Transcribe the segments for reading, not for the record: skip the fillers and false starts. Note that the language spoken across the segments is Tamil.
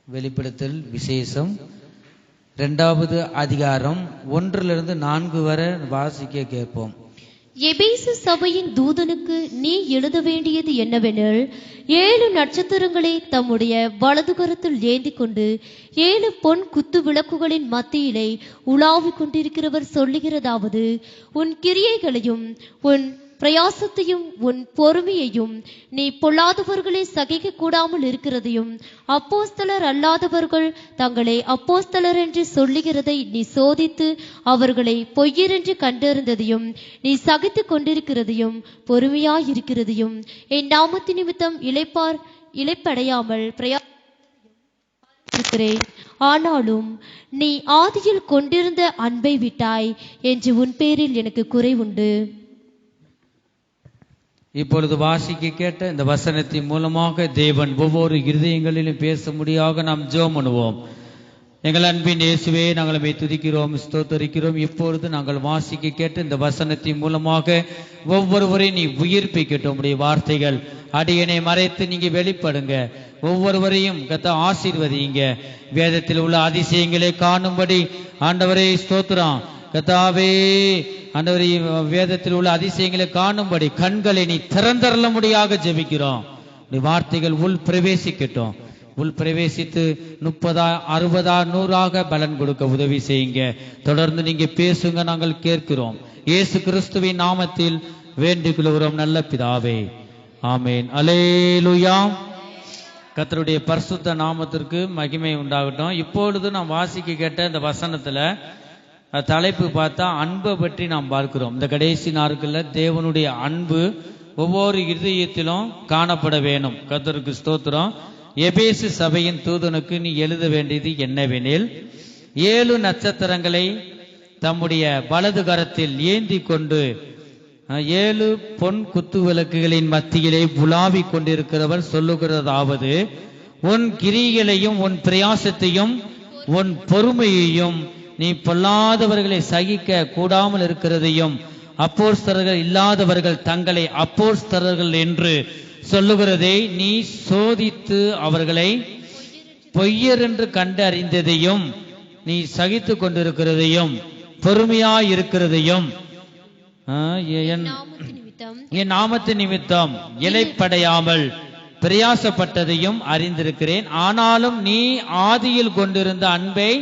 வெளிப்படுத்தல் விசேஷம் 2வது அதிகாரம் 1-4 வரை வாசிக்க கேட்போம். எபேசு சபையின் தூதனுக்கு நீ எழுத வேண்டியது என்னவெனில், 7 நட்சத்திரங்களை தம்முடைய வலது கரத்தில் ஏந்தி கொண்டு 7 பொன் குத்து விளக்குகளின் மத்தியிலே உலாவிக் கொண்டிருக்கிறவர் சொல்லுகிறதாவது: உன் கிரியைகளையும் உன் பிரயாசத்தையும் உன் பொறுமையையும், நீ பொல்லாதவர்களை சகிக்க கூடாமல் இருக்கிறதையும், அப்போஸ்தலர் அல்லாதவர்கள் தங்களை அப்போஸ்தலர் என்று சொல்லுகிறதை நீ சோதித்து அவர்களை பொய்யர் என்று கண்டறிந்ததையும், நீ சகித்து கொண்டிருக்கிறதையும் பொறுமையாயிருக்கிறதையும், என் நாமத்து நிமித்தம் இளைப்படையாமல் பிரயாசிக்கிறேன். ஆனாலும் நீ ஆதியில் கொண்டிருந்த அன்பை விட்டாய் என்று உன் பேரில் எனக்கு குறைவுண்டு. இப்பொழுது வாசிக்க கேட்ட இந்த வசனத்தின் மூலமாக தேவன் ஒவ்வொரு இருதயங்களிலும் பேச முடியாக நாம் ஜெபம் பண்ணுவோம். எங்கள் அன்பின் இயேசுவே, நாங்கள் உம்மை துதிக்கிறோம், ஸ்தோத்தரிக்கிறோம். இப்பொழுது நாங்கள் வாசிக்க கேட்ட இந்த வசனத்தின் மூலமாக ஒவ்வொருவரையும் நீ உயிர்ப்பிக்கட்டும். உடைய வார்த்தைகள் அடியனை மறைத்து நீங்க வெளிப்படுங்க. ஒவ்வொருவரையும் கர்த்தா ஆசீர்வதிங்க. வேதத்தில் உள்ள அதிசயங்களை காணும்படி ஆண்டவரே ஸ்தோத்திரம். கர்த்தாவே ஆண்டவரே, வேதத்தில் உள்ள அதிசயங்களை காணும்படி கண்களை நீ திறந்தரல முடியாக ஜெபிக்கிறோம். வார்த்தைகள் உள் பிரவேசிக்கட்டும். உள் பிரவேசித்து 30, 60, 100 பலன் கொடுக்க உதவி செய்யுங்க. தொடர்ந்து நீங்க பேசுங்க, நாங்கள் கேட்கிறோம். இயேசு கிறிஸ்துவின் நாமத்தில் வேண்டிக் கொள்கிறோம் நல்ல பிதாவே, ஆமேன். அல்லேலூயா. கர்த்தருடைய பரிசுத்த நாமத்திற்கு மகிமை உண்டாகட்டும். இப்பொழுது நாம் வாசிக்க கேட்ட இந்த வசனத்துல தலைப்பு பார்த்தா அன்பை பற்றி நாம் பார்க்கிறோம். இந்த கடைசி நாட்களில் தேவனுடைய அன்பு ஒவ்வொரு இருதயத்திலும் காணப்பட வேணும். கர்த்தருக்கு ஸ்தோத்திரம். எபேசு சபையின் தூதனுக்கு நீ எழுத வேண்டியது என்னவெனில், 7 நட்சத்திரங்களை தம்முடைய வலது கரத்தில் ஏந்தி கொண்டு 7 பொன் குத்து விளக்குகளின் மத்தியிலே உலாவிக் கொண்டிருக்கிறவர் சொல்லுகிறதாவது: உன் கிரியைகளையும் உன் பிரயாசத்தையும் உன் பொறுமையையும், நீ பொல்லாதவர்களை சகிக்க கூடாமல் இருக்கிறதையும், அப்போஸ்தலர்கள் இல்லாதவர்கள் தங்களை அப்போஸ்தலர்கள் என்று சொல்லுகிறதை நீ சோதித்து அவர்களை பொய்யர் என்று கண்டறிந்ததையும், நீ சகித்து கொண்டிருக்கிறதையும் பொறுமையாயிருக்கிறதையும், என் நாமத்து நிமித்தம் இளைப்படையாமல் பிரயாசப்பட்டதையும் அறிந்திருக்கிறேன். ஆனாலும் நீ ஆதியில் கொண்டிருந்த அன்பை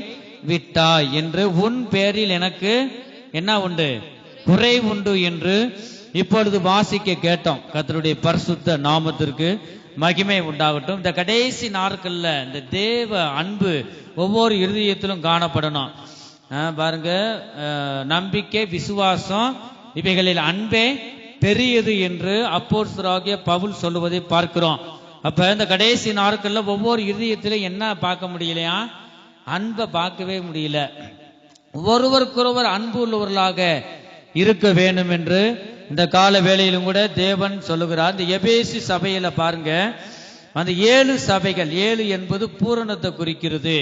விட்டாய் என்று உன் பேரில் எனக்கு என்ன உண்டு? குறை உண்டு என்று இப்பொழுது வாசிக்க கேட்டோம். கர்த்தருடைய பரிசுத்த நாமத்திற்கு மகிமை உண்டாகட்டும். இந்த கடைசி நாட்கள்ல இந்த தேவ அன்பு ஒவ்வொரு இருதயத்திலும் காணப்படணும். பாருங்க, நம்பிக்கை, விசுவாசம் இவைகளில் அன்பே பெரியது என்று அப்போஸ்தலராகிய பவுல் சொல்லுவதை பார்க்கிறோம். அப்ப இந்த கடைசி நாட்கள்ல ஒவ்வொரு இருதயத்திலும் என்ன பார்க்க முடியலையா? அன்பை பார்க்கவே முடியல. ஒருவருக்கொருவர் அன்பு உள்ளவர்களாக இருக்க வேண்டும் என்று இந்த கால வேளையிலும் கூட தேவன் சொல்லுகிறார். இந்த எபேசு சபையில பாருங்க, அந்த 7 சபைகள், 7 என்பது பூரணத்தை குறிக்கிறது.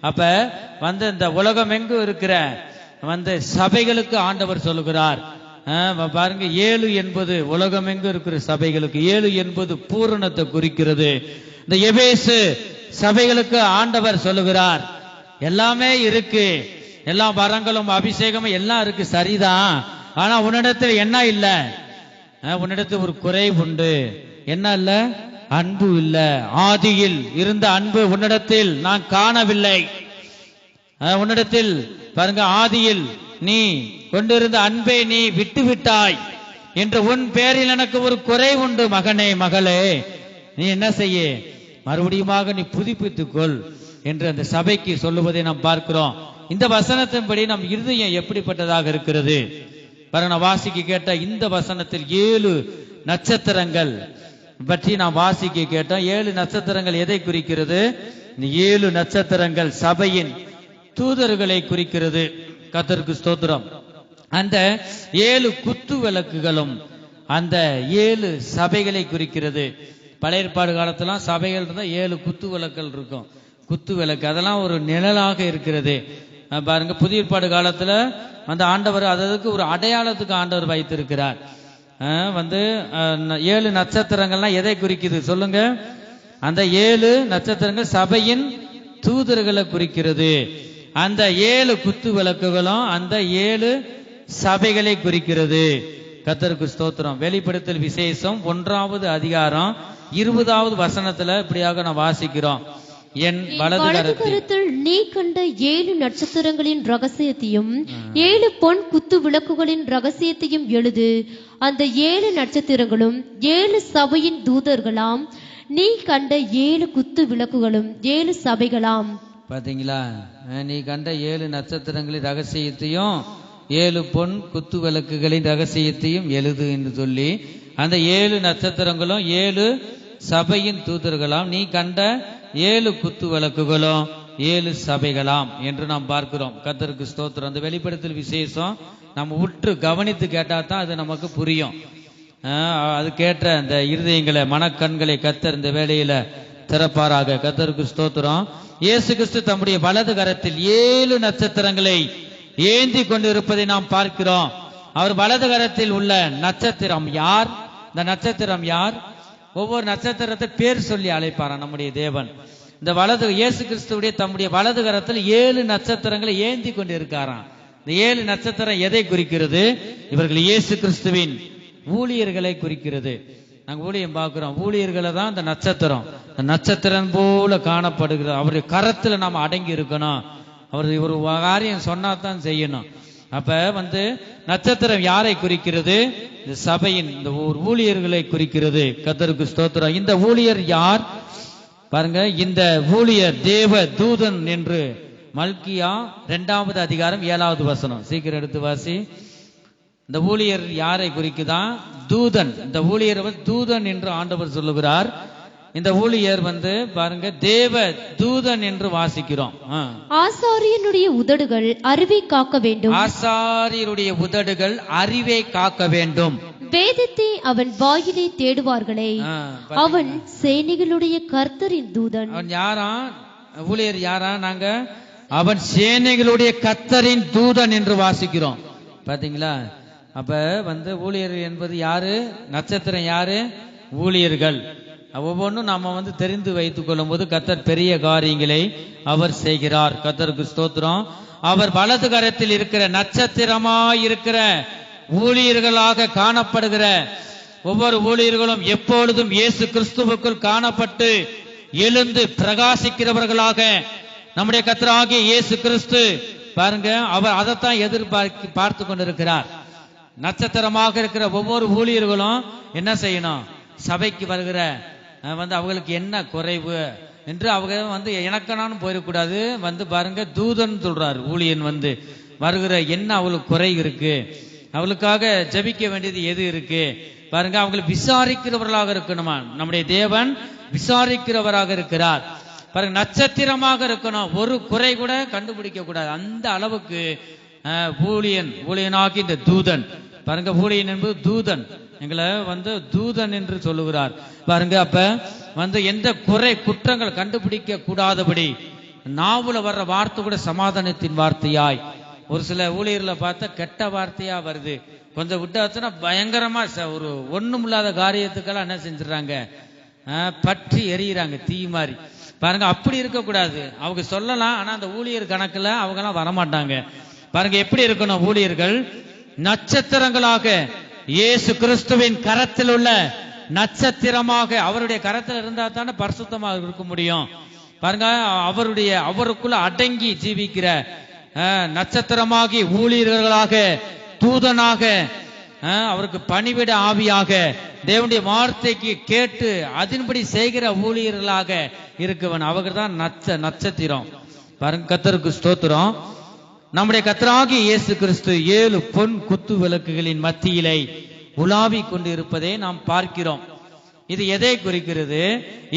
அப்ப இந்த உலகம் எங்கு இருக்கிற சபைகளுக்கு ஆண்டவர் சொல்லுகிறார். பாருங்க, 7 என்பது உலகம் எங்கு இருக்கிற சபைகளுக்கு, 7 என்பது பூரணத்தை குறிக்கிறது. இந்த எபேசு சபைகளுக்கு ஆண்டவர் சொல்லுகிறார், எல்லாமே இருக்கு, எல்லா வரங்களும் அபிஷேகமும் எல்லாம் இருக்கு, சரிதான். ஆனா உன்னிடத்தில் என்ன இல்ல? உன்னிடத்தில் ஒரு குறை உண்டு. என்ன இல்ல? அன்பு இல்ல. ஆதியில் இருந்த அன்பு உன்னிடத்தில் நான் காணவில்லை. உன்னிடத்தில் பாருங்க, ஆதியில் நீ கொண்டிருந்த அன்பை நீ விட்டு விட்டாய் என்று உன் பேரில் எனக்கு ஒரு குறை உண்டு. மகனே, மகளே, நீ என்ன செய்ய? மறுபடியுமாக நீ புதுப்பித்துக்கொள் என்று அந்த சபைக்கு சொல்லுவதை நாம் பார்க்கிறோம். இந்த வசனத்தின்படி நம் இருதயம் எப்படிப்பட்டதாக இருக்கிறது பாருங்க. வாசிக்க கேட்ட இந்த வசனத்தில் 7 நட்சத்திரங்கள் பற்றி நாம் வாசிக்க கேட்டோம். 7 நட்சத்திரங்கள் எதை குறிக்கிறது? 7 நட்சத்திரங்கள் சபையின் தூதர்களை குறிக்கிறது. கர்த்தருக்கு ஸ்தோத்திரம். அந்த 7 குத்து விளக்குகளும் அந்த 7 சபைகளை குறிக்கிறது. பழைய ஏற்பாடு காலத்துல சபைகள் இருந்தா 7 குத்து விளக்குகள் இருக்கும். குத்து விளக்கு அதெல்லாம் ஒரு நிழலாக இருக்கிறது. பாருங்க, புதிய ஏற்பாடு காலத்துல ஆண்டவர் அதற்கு ஒரு அடையாளத்துக்கு ஆண்டவர் வைத்திருக்கிறார். 7 நட்சத்திரங்கள்லாம் எதை குறிக்குது சொல்லுங்க? அந்த 7 நட்சத்திரங்கள் சபையின் தூதர்களை குறிக்கிறது. அந்த 7 குத்து விளக்குகளும் அந்த 7 சபைகளை குறிக்கிறது. கர்த்தருக்கு ஸ்தோத்திரம். வெளிப்படுத்தல் விசேஷம் 1வது அதிகாரம் 20வது வசனத்துல இப்படியாக நான் வாசிக்கிறோம். என் வலது கரத்தில் நீ கண்ட 7 நட்சத்திரங்களின் ரகசியத்தையும் 7 பொன் குத்து விளக்குகளின் ரகசியத்தையும் எழுது. அந்த 7 நட்சத்திரங்களும் 7 சபையின் தூதர்களாம். நீ கண்ட 7 குத்து விளக்குகளும் 7 சபைகளாம். பாத்தீங்களா? நீ கண்ட 7 நட்சத்திரங்களின் ரகசியத்தையும் 7 பொன் குத்து விளக்குகளின் ரகசியத்தையும் எழுது என்று சொல்லி, அந்த 7 நட்சத்திரங்களும் 7 சபையின் தூதர்களாம். நீ கண்ட 7 குத்து விளக்குகளும் 7 சபைகளாம் என்று நாம் பார்க்கிறோம். கர்த்தருக்கு ஸ்தோத்திரம். அந்த வெளிப்படுத்தல் விசேஷம் நம்ம உற்று கவனித்து கேட்டா தான் அது நமக்கு புரியும். அது கேட்ட அந்த இருதயங்களை, மனக்கண்களை கர்த்தர் இந்த வேளையில திறப்பாராக. கர்த்தருக்கு ஸ்தோத்திரம். இயேசு கிறிஸ்து தம்முடைய வலது கரத்தில் 7 நட்சத்திரங்களை ஏந்தி கொண்டிருப்பதை நாம் பார்க்கிறோம். அவர் வலது கரத்தில் உள்ள நட்சத்திரம் யார்? இந்த நட்சத்திரம் யார்? ஒவ்வொரு நட்சத்திரத்தை பேர் சொல்லி அழைப்பாராம் நம்முடைய தேவன். இந்த வலது இயேசு கிறிஸ்துடைய தம்முடைய வலது கரத்தில் 7 நட்சத்திரங்களை ஏந்தி கொண்டு இருக்காராம். இந்த 7 நட்சத்திரம் எதை குறிக்கிறது? இவர்கள் இயேசு கிறிஸ்துவின் ஊழியர்களை குறிக்கிறது. நாங்க ஊழியம் பார்க்கிறோம். ஊழியர்களை தான் இந்த நட்சத்திரம், இந்த நட்சத்திரம் போல காணப்படுகிறது. அவருடைய கரத்துல நாம அடங்கி இருக்கணும். அவர் ஒரு காரியம் சொன்னா தான் செய்யணும். அப்ப நட்சத்திரம் யாரை குறிக்கிறது? இந்த சபையின் இந்த ஊழியர்களை குறிக்கிறது. கர்த்தருக்கு ஸ்தோத்திரம். இந்த ஊழியர் யார் பாருங்க. இந்த ஊழியர் தேவ தூதன் என்று மல்கியா 2வது அதிகாரம் 7வது வசனம். சீக்கிரம் எடுத்து வாசி. இந்த ஊழியர் யாரை குறிக்குதான்? தூதன். இந்த ஊழியர் தூதன் என்று ஆண்டவர் சொல்லுகிறார். இந்த ஊழியர் பாருங்க தேவ தூதன் என்று வாசிக்கிறோம். ஆசாரியனுடைய உதடுகள் அறிவை காக்க வேண்டும். ஆசாரியருடைய உதடுகள் அறிவை காக்க வேண்டும். வேதத்தை அவன் வாயிலே தேடுவார்களே, அவன் சேனைகளுடைய கர்த்தரின் தூதன். அவன் யாரா? ஊழியர் யாரா? நாங்க அவன் சேனைகளுடைய கர்த்தரின் தூதன் என்று வாசிக்கிறோம். பாத்தீங்களா? அப்ப ஊழியர் என்பது யாரு? நட்சத்திரம் யாரு? ஊழியர்கள். ஒவ்வொன்றும் நாம தெரிந்து வைத்துக் கொள்ளும் போது கர்த்தர் பெரிய காரியங்களை அவர் செய்கிறார். கர்த்தருக்கு ஸ்தோத்திரம். அவர் வலது கரத்தில் இருக்கிற நட்சத்திரமாய் இருக்கிற ஊழியர்களாக காணப்படுகிற ஒவ்வொரு ஊழியர்களும் எப்பொழுதும் இயேசு கிறிஸ்துவுக்குள் காணப்பட்டு எழுந்து பிரகாசிக்கிறவர்களாக நம்முடைய கர்த்தராகிய இயேசு கிறிஸ்து பாருங்க, அவர் அதைத்தான் பார்த்து கொண்டிருக்கிறார். நட்சத்திரமாக இருக்கிற ஒவ்வொரு ஊழியர்களும் என்ன செய்யணும்? சபைக்கு வருகிற அவங்களுக்கு என்ன குறைவு என்று அவங்க எனக்கனான்னு போயிடக்கூடாது. பாருங்க தூதன் சொல்றாரு. ஊழியன் வருகிற என்ன அவளுக்கு குறை இருக்கு, அவளுக்காக ஜபிக்க வேண்டியது எது இருக்கு பாருங்க. அவங்களை விசாரிக்கிறவர்களாக இருக்கணுமா? நம்முடைய தேவன் விசாரிக்கிறவராக இருக்கிறார். பாருங்க நட்சத்திரமாக இருக்கணும். ஒரு குறை கூட கண்டுபிடிக்க கூடாது. அந்த அளவுக்கு ஊழியனாகி இந்த தூதன் பாருங்க. ஊழியன் என்பது தூதன். எங்களை தூதன் என்று சொல்லுகிறார் பாருங்க. அப்ப எந்த குறை குற்றங்கள் கண்டுபிடிக்க கூடாதபடி நாவுல வர்ற வார்த்தை கூட சமாதானத்தின் வார்த்தையாய். ஒரு சில ஊழியர்களை பார்த்தா கெட்ட வார்த்தையா வருது. கொஞ்சம் விட்டாச்சுன்னா பயங்கரமா ஒரு ஒண்ணும் இல்லாத காரியத்துக்கெல்லாம் என்ன செஞ்சிடறாங்க? பற்றி எரியிறாங்க தீ மாதிரி பாருங்க. அப்படி இருக்க கூடாது. அவங்க சொல்லலாம், ஆனா அந்த ஊழியர் கணக்குல அவங்க எல்லாம் வரமாட்டாங்க. பாருங்க எப்படி இருக்கணும் ஊழியர்கள்? நட்சத்திரங்களாக இயேசு கிறிஸ்துவின் கரத்தில் உள்ள நட்சத்திரமாக. அவருடைய கரத்தில் இருந்தா தானே பரிசுத்தமாக இருக்க முடியும். பாருங்க அவருக்குள்ள அடங்கி ஜீவிக்கிற நட்சத்திரமாகி ஊழியர்களாக, தூதனாக, அவருக்கு பணிவிட ஆவியாக, தேவனுடைய வார்த்தைக்கு கேட்டு அதன்படி செய்கிற ஊழியர்களாக இருக்கவன் அவர் தான் நட்சத்திரம். பாருங்க கர்த்தருக்கு ஸ்தோத்திரம். நம்முடைய கர்த்தராகிய இயேசு கிறிஸ்து 7 பொன் குத்து விளக்குகளின் மத்தியிலே உலாவி கொண்டு இருப்பதை நாம் பார்க்கிறோம். இது எதை குறிக்கிறது?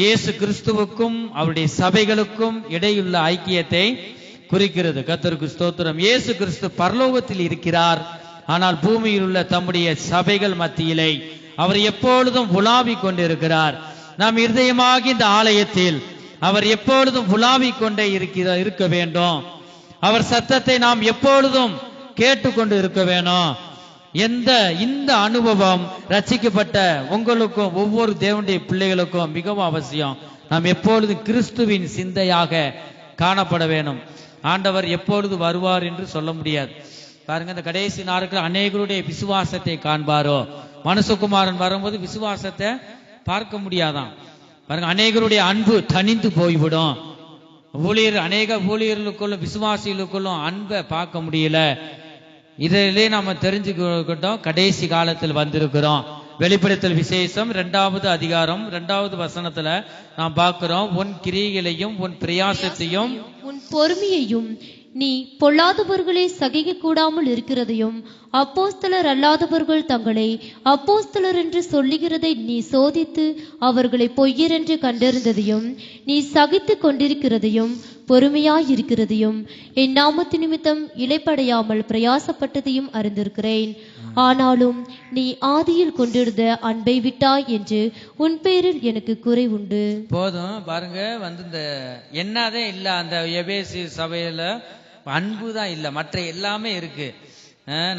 இயேசு கிறிஸ்துவுக்கும் அவருடைய சபைகளுக்கும் இடையுள்ள ஐக்கியத்தை குறிக்கிறது. கர்த்தருக்கு ஸ்தோத்திரம். இயேசு கிறிஸ்து பரலோகத்தில் இருக்கிறார். ஆனால் பூமியில் உள்ள தம்முடைய சபைகள் மத்தியிலே அவர் எப்பொழுதும் உலாவி கொண்டிருக்கிறார். நாம் இருதயமாகி இந்த ஆலயத்தில் அவர் எப்பொழுதும் உலாவி கொண்டே இருக்க வேண்டும். அவர் சத்தத்தை நாம் எப்பொழுதும் கேட்டுக்கொண்டு இருக்க வேணும். இந்த அனுபவம் ரட்சிக்கப்பட்ட உங்களுக்கும் ஒவ்வொரு தேவனுடைய பிள்ளைகளுக்கும் மிகவும் அவசியம். நாம் எப்பொழுதும் கிறிஸ்துவின் சிந்தையாக காணப்பட வேணும். ஆண்டவர் எப்பொழுது வருவார் என்று சொல்ல முடியாது. பாருங்க, இந்த கடைசி நாட்கள் அநேகருடைய விசுவாசத்தை காண்பாரோ. மனுஷகுமாரன் வரும்போது விசுவாசத்தை பார்க்க முடியாதான். பாருங்க, அநேகருடைய அன்பு தனிந்து போய்விடும். அநேக ஊழியர்களுக்குள்ளும் விசுவாசிகளுக்குள்ளும் அன்பை பார்க்க முடியல. இதிலே நாம தெரிஞ்சுக்கிட்டோம், கடைசி காலத்தில் வந்திருக்கிறோம். வெளிப்படுத்தல் விசேஷம் 2வது அதிகாரம் 2வது வசனத்துல நாம் பார்க்கிறோம், உன் கிரியைகளையும் உன் பிரயாசத்தையும் உன் பொறுமையையும் நீ பொல்லாதவர்களை சகிக்க கூடாமல் இருக்கிறதையும் அப்போஸ்தலர் அல்லாதவர்கள் தங்களை அப்போஸ்தலர் என்று சொல்லுகிறதை நீ சோதித்து அவர்களை பொய்யர் என்று கண்டறிந்ததையும் நீ சகித்து கொண்டிருக்கிறதையும் பொறுமையாயிருக்கிறதையும் என் நாமத்து நிமித்தம் இளைப்படையாமல் பிரயாசப்பட்டதையும் அறிந்திருக்கிறேன். ஆனாலும் நீ ஆதியில் கொண்டிருந்த அன்பை விட்டாய் என்று உன் பேரில் எனக்கு குறை உண்டு. போதும். பாருங்க, இந்த என்னதே இல்ல, அந்த எபேசு சபையில அன்பு தான் இல்ல, மற்ற எல்லாமே இருக்கு.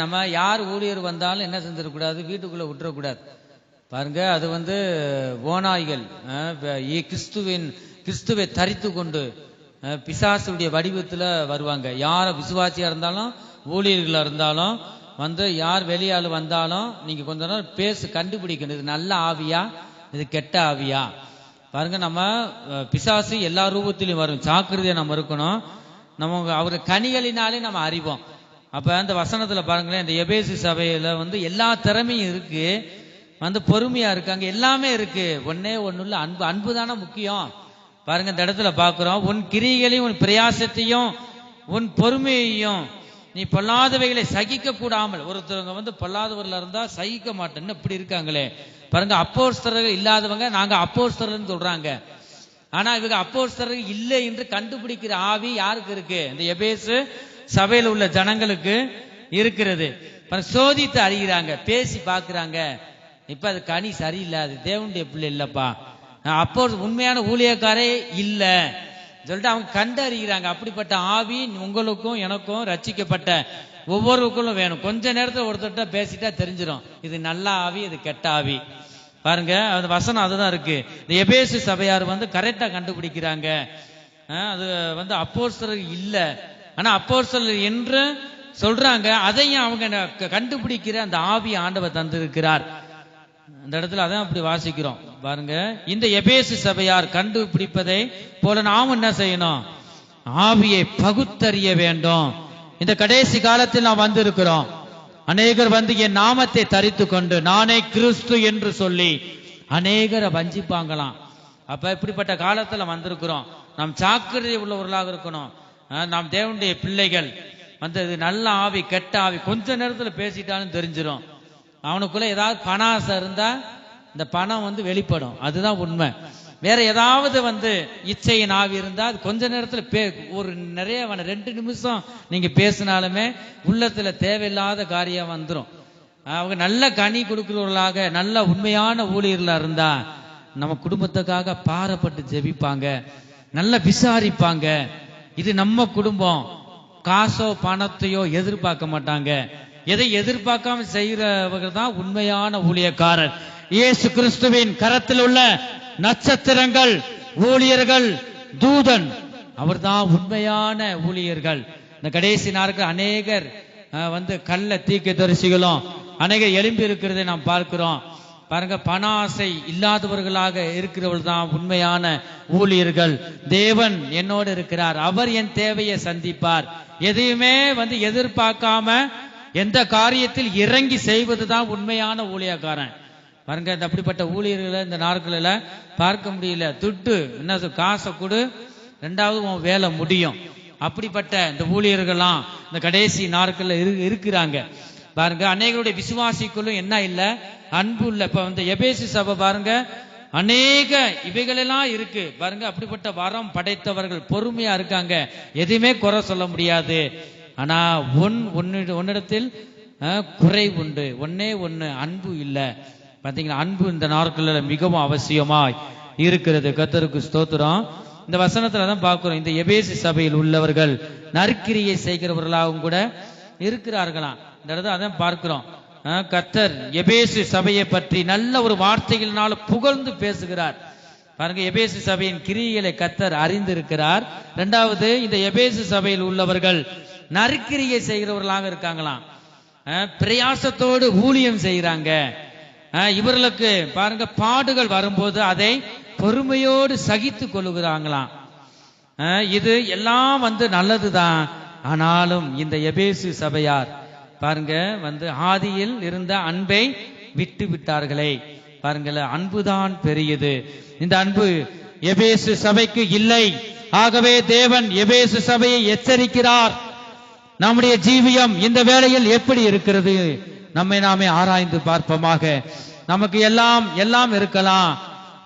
நம்ம யார் ஊழியர் வந்தாலும் என்ன செஞ்சிடக்கூடாது, வீட்டுக்குள்ள விட்டுறக்கூடாது. பாருங்க, அது ஓநாய்கள் கிறிஸ்துவை தரித்து கொண்டு பிசாசுடைய வடிவத்துல வருவாங்க. யார விசுவாசியா இருந்தாலும் ஊழியர்களா இருந்தாலும் யார் வெளியாள் வந்தாலும் நீங்க கொஞ்ச நேரம் கண்டுபிடிக்கணும், இது நல்ல ஆவியா இது கெட்ட ஆவியா. பாருங்க, நம்ம பிசாசு எல்லா ரூபத்திலும் வரும், ஜாக்கிரதையா நம்ம இருக்கணும். நம்ம அவர் கனிகளினாலே நம்ம அறிவோம். அப்ப அந்த வசனத்துல பாருங்களேன், இந்த எபேசு சபையில எல்லா திறமையும் இருக்கு, பொறுமையா இருக்காங்க, எல்லாமே இருக்கு. ஒன்னே ஒண்ணுல அன்பு. அன்பு தானே முக்கியம். பாருங்க, இந்த இடத்துல பாக்குறோம், உன் கிரியைகளையும் உன் பிரயாசத்தையும் உன் பொறுமையையும் நீ பொல்லாதவைகளை சகிக்க கூடாமல். ஒருத்தவங்க பொல்லாதவர்களா இருந்தா சகிக்க மாட்டேன்னு இப்படி இருக்காங்களே. பாருங்க, அப்போஸ்தலர்கள் இல்லாதவங்க நாங்க அப்போஸ்தலர்னு சொல்றாங்க. ஆனா இவங்க அப்போஸ்தலர்கள் இல்லை என்று கண்டுபிடிக்கிற ஆவி யாருக்கு இருக்கு? இந்த எபேசு சபையில் உள்ள ஜனங்களுக்கு இருக்கிறது. சோதித்து அறிகிறாங்க, பேசி பாக்குறாங்க. இப்ப அது கனி சரியில்லை, அது தேவனுடைய பிள்ளை இல்லப்பா, அப்போ உண்மையான ஊழியக்காரே இல்ல சொல்லிட்டு அவங்க கண்டறிகிறாங்க. அப்படிப்பட்ட ஆவி உங்களுக்கும் எனக்கும் ரட்சிக்கப்பட்ட ஒவ்வொருவருக்கும் வேணும். கொஞ்ச நேரத்தில் ஒருத்தர்கிட்ட பேசிட்டா தெரிஞ்சிடும், இது நல்ல ஆவி இது கெட்ட ஆவி. பாருங்க, அந்த வசனம் அதுதான் இருக்கு. இந்த எபேசு சபையார் கரெக்டா கண்டுபிடிக்கிறாங்க. அது அப்போஸ்தலர் இல்ல, ஆனா அப்போஸ்தலர் என்று சொல்றாங்க. அதையும் அவங்க கண்டுபிடிக்கிற அந்த ஆவி ஆண்டவர் தந்திருக்கிறார். இந்த இடத்துல அதான் அப்படி வாசிக்கிறோம். பாருங்க, இந்த எபேசு சபையார் கண்டுபிடிப்பதை போல நாம் என்ன செய்யணும்? ஆவியை பகுத்தறிய வேண்டும். இந்த கடைசி காலத்தில் நாம் வந்திருக்கிறோம். அநேகர் என் நாமத்தை தரித்து கொண்டு நானே கிறிஸ்து என்று சொல்லி அநேகரை வஞ்சிப்பாங்களாம். அப்ப இப்படிப்பட்ட காலத்துல வந்திருக்கிறோம். நாம் ஜாக்கிரதை உள்ளவர்களாக இருக்கணும். நாம் தேவனுடைய பிள்ளைகள். இது நல்ல ஆவி கெட்ட ஆவி கொஞ்ச நேரத்துல பேசிட்டாலும் தெரிஞ்சிடும். அவனுக்குள்ள ஏதாவது பணாசை இருந்தா இந்த பணம் வெளிப்படும், அதுதான் உண்மை. வேற ஏதாவது இச்சையின் ஆவி இருந்தா அது கொஞ்ச நேரத்துல ஒரு நிறைய 2 நிமிஷம் நீங்க பேசினாலுமே உள்ளத்துல தேவையில்லாத காரியம் வந்துடும். அவங்க நல்ல கனி கொடுக்கிறவர்களாக நல்ல உண்மையான ஊழியர்களா இருந்தா நம்ம குடும்பத்துக்காக பாரப்பட்டு ஜெபிப்பாங்க, நல்லா விசாரிப்பாங்க. இது நம்ம குடும்பம், காசோ பணத்தையோ எதிர்பார்க்க மாட்டாங்க. எதை எதிர்பார்க்காம செய்கிறவர்கள் தான் உண்மையான ஊழியக்காரர். இயேசு கிறிஸ்துவின் கரத்தில் உள்ள நட்சத்திரங்கள், ஊழியர்கள், தூதன், அவர்தான் உண்மையான ஊழியர்கள். இந்த கடைசி நாட்கள் அநேகர் கள்ள தீர்க்கதரிசிகளும் அநேகர் எழும்பி இருக்கிறதை நாம் பார்க்கிறோம். பாருங்க, பண ஆசை இல்லாதவர்களாக இருக்கிறவர்கள் தான் உண்மையான ஊழியர்கள். தேவன் என்னோடு இருக்கிறார், அவர் என் தேவையை சந்திப்பார். எதையுமே எதிர்பார்க்காம எந்த காரியத்தில் இறங்கி செய்வதுதான் உண்மையான ஊழியக்காரன். பாருங்க, இந்த அப்படிப்பட்ட ஊழியர்களை இந்த நாட்களில் பார்க்க முடியல. துட்டு என்ன, காசை கொடு, 2வது உன் வேலை முடியும். அப்படிப்பட்ட இந்த ஊழியர்கள்லாம் இந்த கடைசி நாட்களில் இருக்கிறாங்க. பாருங்க, அநேகருடைய விசுவாசிக்குள்ளும் என்ன இல்லை, அன்பு இல்லை. இப்ப எபேசு சபை பாருங்க, அநேக இவைகளெல்லாம் இருக்கு. பாருங்க, அப்படிப்பட்ட வரம் படைத்தவர்கள் பொறுமையா இருக்காங்க, எதுவுமே குறை சொல்ல முடியாது. ஆனா உன்னிடத்தில் குறை உண்டு, ஒன்னே ஒண்ணு, அன்பு இல்லை. பாத்தீங்களா, அன்பு இந்த நாட்களில் மிகவும் அவசியமாய் இருக்கிறது. கர்த்தருக்கு ஸ்தோத்திரம். இந்த வசனத்துல தான் பார்க்கிறோம், இந்த எபேசு சபையில் உள்ளவர்கள் நற்கிரியை செய்கிறவர்களாகவும் கூட இருக்கிறார்களாம். இந்த இடத்துல அதான் பார்க்கிறோம். கர்த்தர் எபேசு சபையை பற்றி நல்ல ஒரு வார்த்தைகளினால புகழ்ந்து பேசுகிறார். பாருங்க, எபேசு சபையின் கிரியைகளை கர்த்தர் அறிந்திருக்கிறார். இரண்டாவது, இந்த எபேசு சபையில் உள்ளவர்கள் நற்கிரியை செய்கிறவர்களாக இருக்காங்களாம். பிரயாசத்தோடு ஊழியம் செய்கிறாங்க. இவர்களுக்கு பாருங்க, பாடுகள் வரும்போது அதை பொறுமையோடு சகித்து கொள்ளுகிறாங்களாம். இது எல்லாம் நல்லதுதான். ஆனாலும் இந்த எபேசு சபையார் பாருங்க ஆதியில் இருந்த அன்பை விட்டு விட்டார்களே. பாருங்கள, அன்புதான் பெரியது. இந்த அன்பு எபேசு சபைக்கு இல்லை. ஆகவே தேவன் எபேசு சபையை எச்சரிக்கிறார். நம்முடைய ஜீவியம் இந்த வேளையில் எப்படி இருக்கிறது? நம்மை நாமே ஆராய்ந்து பார்ப்போமாக. நமக்கு எல்லாம் இருக்கலாம்,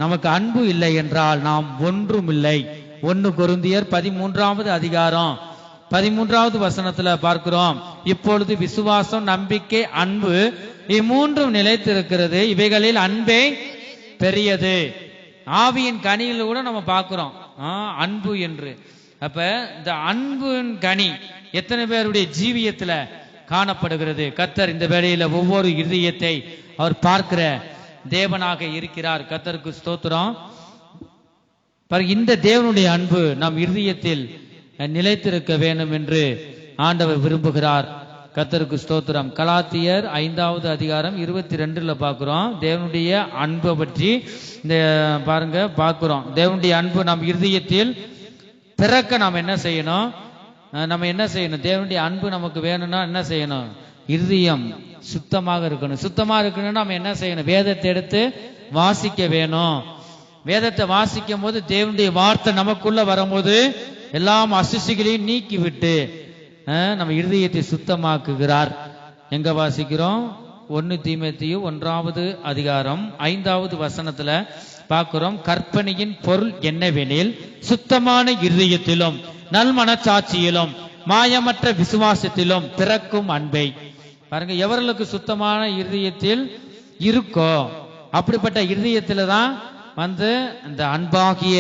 நமக்கு அன்பு இல்லை என்றால் நாம் ஒன்றும் இல்லை. 1 கொரிந்தியர் 13வது அதிகாரம் 13வது வசனத்துல பார்க்கிறோம். இப்பொழுது விசுவாசம், நம்பிக்கை, அன்பு இம்மூன்றும் நிலைத்திருக்கிறது, இவைகளில் அன்பே பெரியது. ஆவியின் கனியில கூட நம்ம பார்க்கிறோம் அன்பு என்று. அப்ப இந்த அன்பின் கனி எத்தனை பேருடைய ஜீவியத்துல காணப்படுகிறது? கர்த்தர் இந்த வேளையில ஒவ்வொரு இதயத்தை அவர் பார்க்கிற தேவனாக இருக்கிறார். கர்த்தருக்கு ஸ்தோத்திரம். இந்த தேவனுடைய அன்பு நம் இருதயத்தில் நிலைத்திருக்க வேண்டும் என்று ஆண்டவர் விரும்புகிறார். கர்த்தருக்கு ஸ்தோத்திரம். கலாத்தியர் 5வது அதிகாரம் 22ல பார்க்கிறோம் தேவனுடைய அன்பை பற்றி. இந்த பாருங்க பார்க்கிறோம், தேவனுடைய அன்பு நம் இருதயத்தில் பிறக்க நாம் என்ன செய்யணும்? தேவனுடைய அன்பு நமக்கு வேணும்னா என்ன செய்யணும்? இருதயம் சுத்தமாக இருக்கணும். சுத்தமா இருக்கணும்னா நம்ம என்ன செய்யணும்? வேதத்தை எடுத்து வாசிக்க வேணும். வேதத்தை வாசிக்கும் போது தேவனுடைய வார்த்தை நமக்குள்ள வரும்போது எல்லாம் அசுசிகளையும் நீக்கி விட்டு நம்ம இருதயத்தை சுத்தமாக்குகிறார். எங்க வாசிக்கிறோம்? 1 தீமோத்தேயு 1வது அதிகாரம் 5வது வசனத்துல பார்க்கிறோம். கற்பனையின் பொருள் என்னவெனில், சுத்தமான இருதயத்திலும் நல் மனச்சாட்சியிலும் மாயமற்ற விசுவாசத்திலும் பிறக்கும் அன்பை. பாருங்க, எவர்களுக்கு சுத்தமான இருதயத்தில் இருக்கோ அப்படிப்பட்ட இருதயத்தில தான் இந்த அன்பாகிய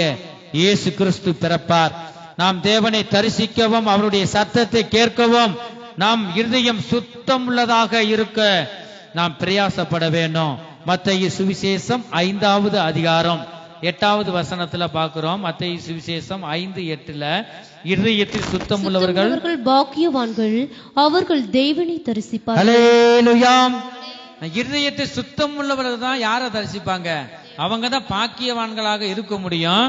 இயேசு கிறிஸ்து பிறப்பார். நாம் தேவனை தரிசிக்கவும் அவருடைய சத்தத்தை கேட்கவும் நாம் இருதயம் சுத்தம் உள்ளதாக இருக்க நாம் பிரயாசப்பட வேண்டும். மத்தேயு சுவிசேஷம் 5வது அதிகாரம் 8வது வசனத்துல பார்க்கிறோம். மத்தேயு சுவிசேஷம் 5:8ல இருதயத்தில் சுத்தம் உள்ளவர்கள் பாக்கியவான்கள், அவர்கள் தேவனை தரிசிப்பார்கள். ஹல்லேலூயா. இருதயத்தில் சுத்தம் உள்ளவர்கள் தான் யாரை தரிசிப்பாங்க? அவங்க தான் பாக்கியவான்களாக இருக்க முடியும்.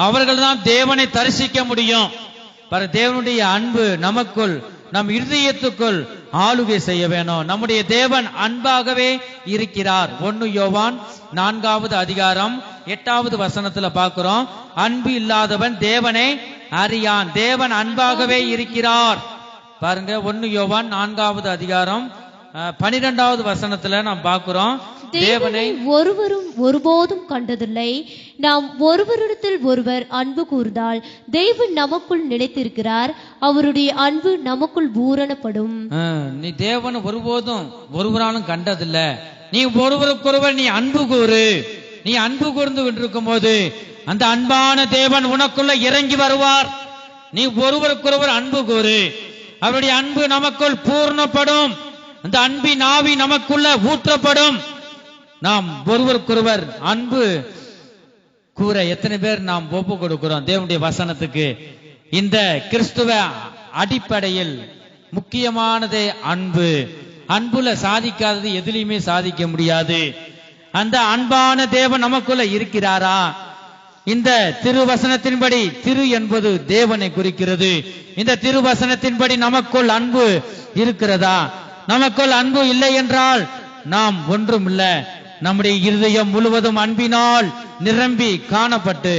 அவர்கள் தான் தேவனை தரிசிக்க முடியும். தேவனுடைய அன்பு நமக்குள், நம் இருதயத்துக்குள் ஆளுகை செய்ய வேணும். நம்முடைய தேவன் அன்பாகவே இருக்கிறார். 1 யோவான் 4வது அதிகாரம் 8வது வசனத்துல பார்க்கிறோம். அன்பு இல்லாதவன் தேவனை அறியான். தேவன் அன்பாகவே இருக்கிறார். பாருங்க, 1 யோவான் 4வது அதிகாரம் 12வது வசனத்துல நாம் பார்க்கிறோம். தேவனை ஒருவரும் ஒருபோதும் கண்டதில்லை. நாம் ஒருவரிடத்தில் ஒருவர் அன்பு கூர்ந்தால் தேவன் நமக்குள் நிலைத்திருக்கிறார், அவருடைய அன்பு நமக்குள் பூரணப்படும். நீ தேவனை ஒருபோதும் ஒருவராலும் கண்டதில்ல. நீ ஒருவருக்கொருவர் நீ அன்பு கூறு. நீ அன்பு கூர்ந்து கொண்டிருக்கும் போது அந்த அன்பான தேவன் உனக்குள்ள இறங்கி வருவார். நீ ஒருவருக்கொருவர் அன்பு கூறு, அவருடைய அன்பு நமக்குள் பூர்ணப்படும். அந்த அன்பின் ஆவி நமக்குள்ள ஊற்றப்படும். நாம் ஒருவருக்கொருவர் அன்பு கூற எத்தனை பேர் நாம் ஒப்பு கொடுக்கிறோம் தேவனுடைய வசனத்துக்கு? இந்த கிறிஸ்துவ அடிப்படையில் முக்கியமானதே அன்பு. அன்புல சாதிக்காதது எதிலையுமே சாதிக்க முடியாது. அந்த அன்பான தேவன் நமக்குள்ள இருக்கிறாரா? இந்த திருவசனத்தின்படி, திரு என்பது தேவனை குறிக்கிறது. இந்த திருவசனத்தின்படி நமக்குள் அன்பு இருக்கிறதா? நமக்குள் அன்பு இல்லை என்றால் நாம் ஒன்றும் இல்லை. நம்முடைய இருதயம் முழுவதும் அன்பினால் நிரம்பி காணப்பட்டு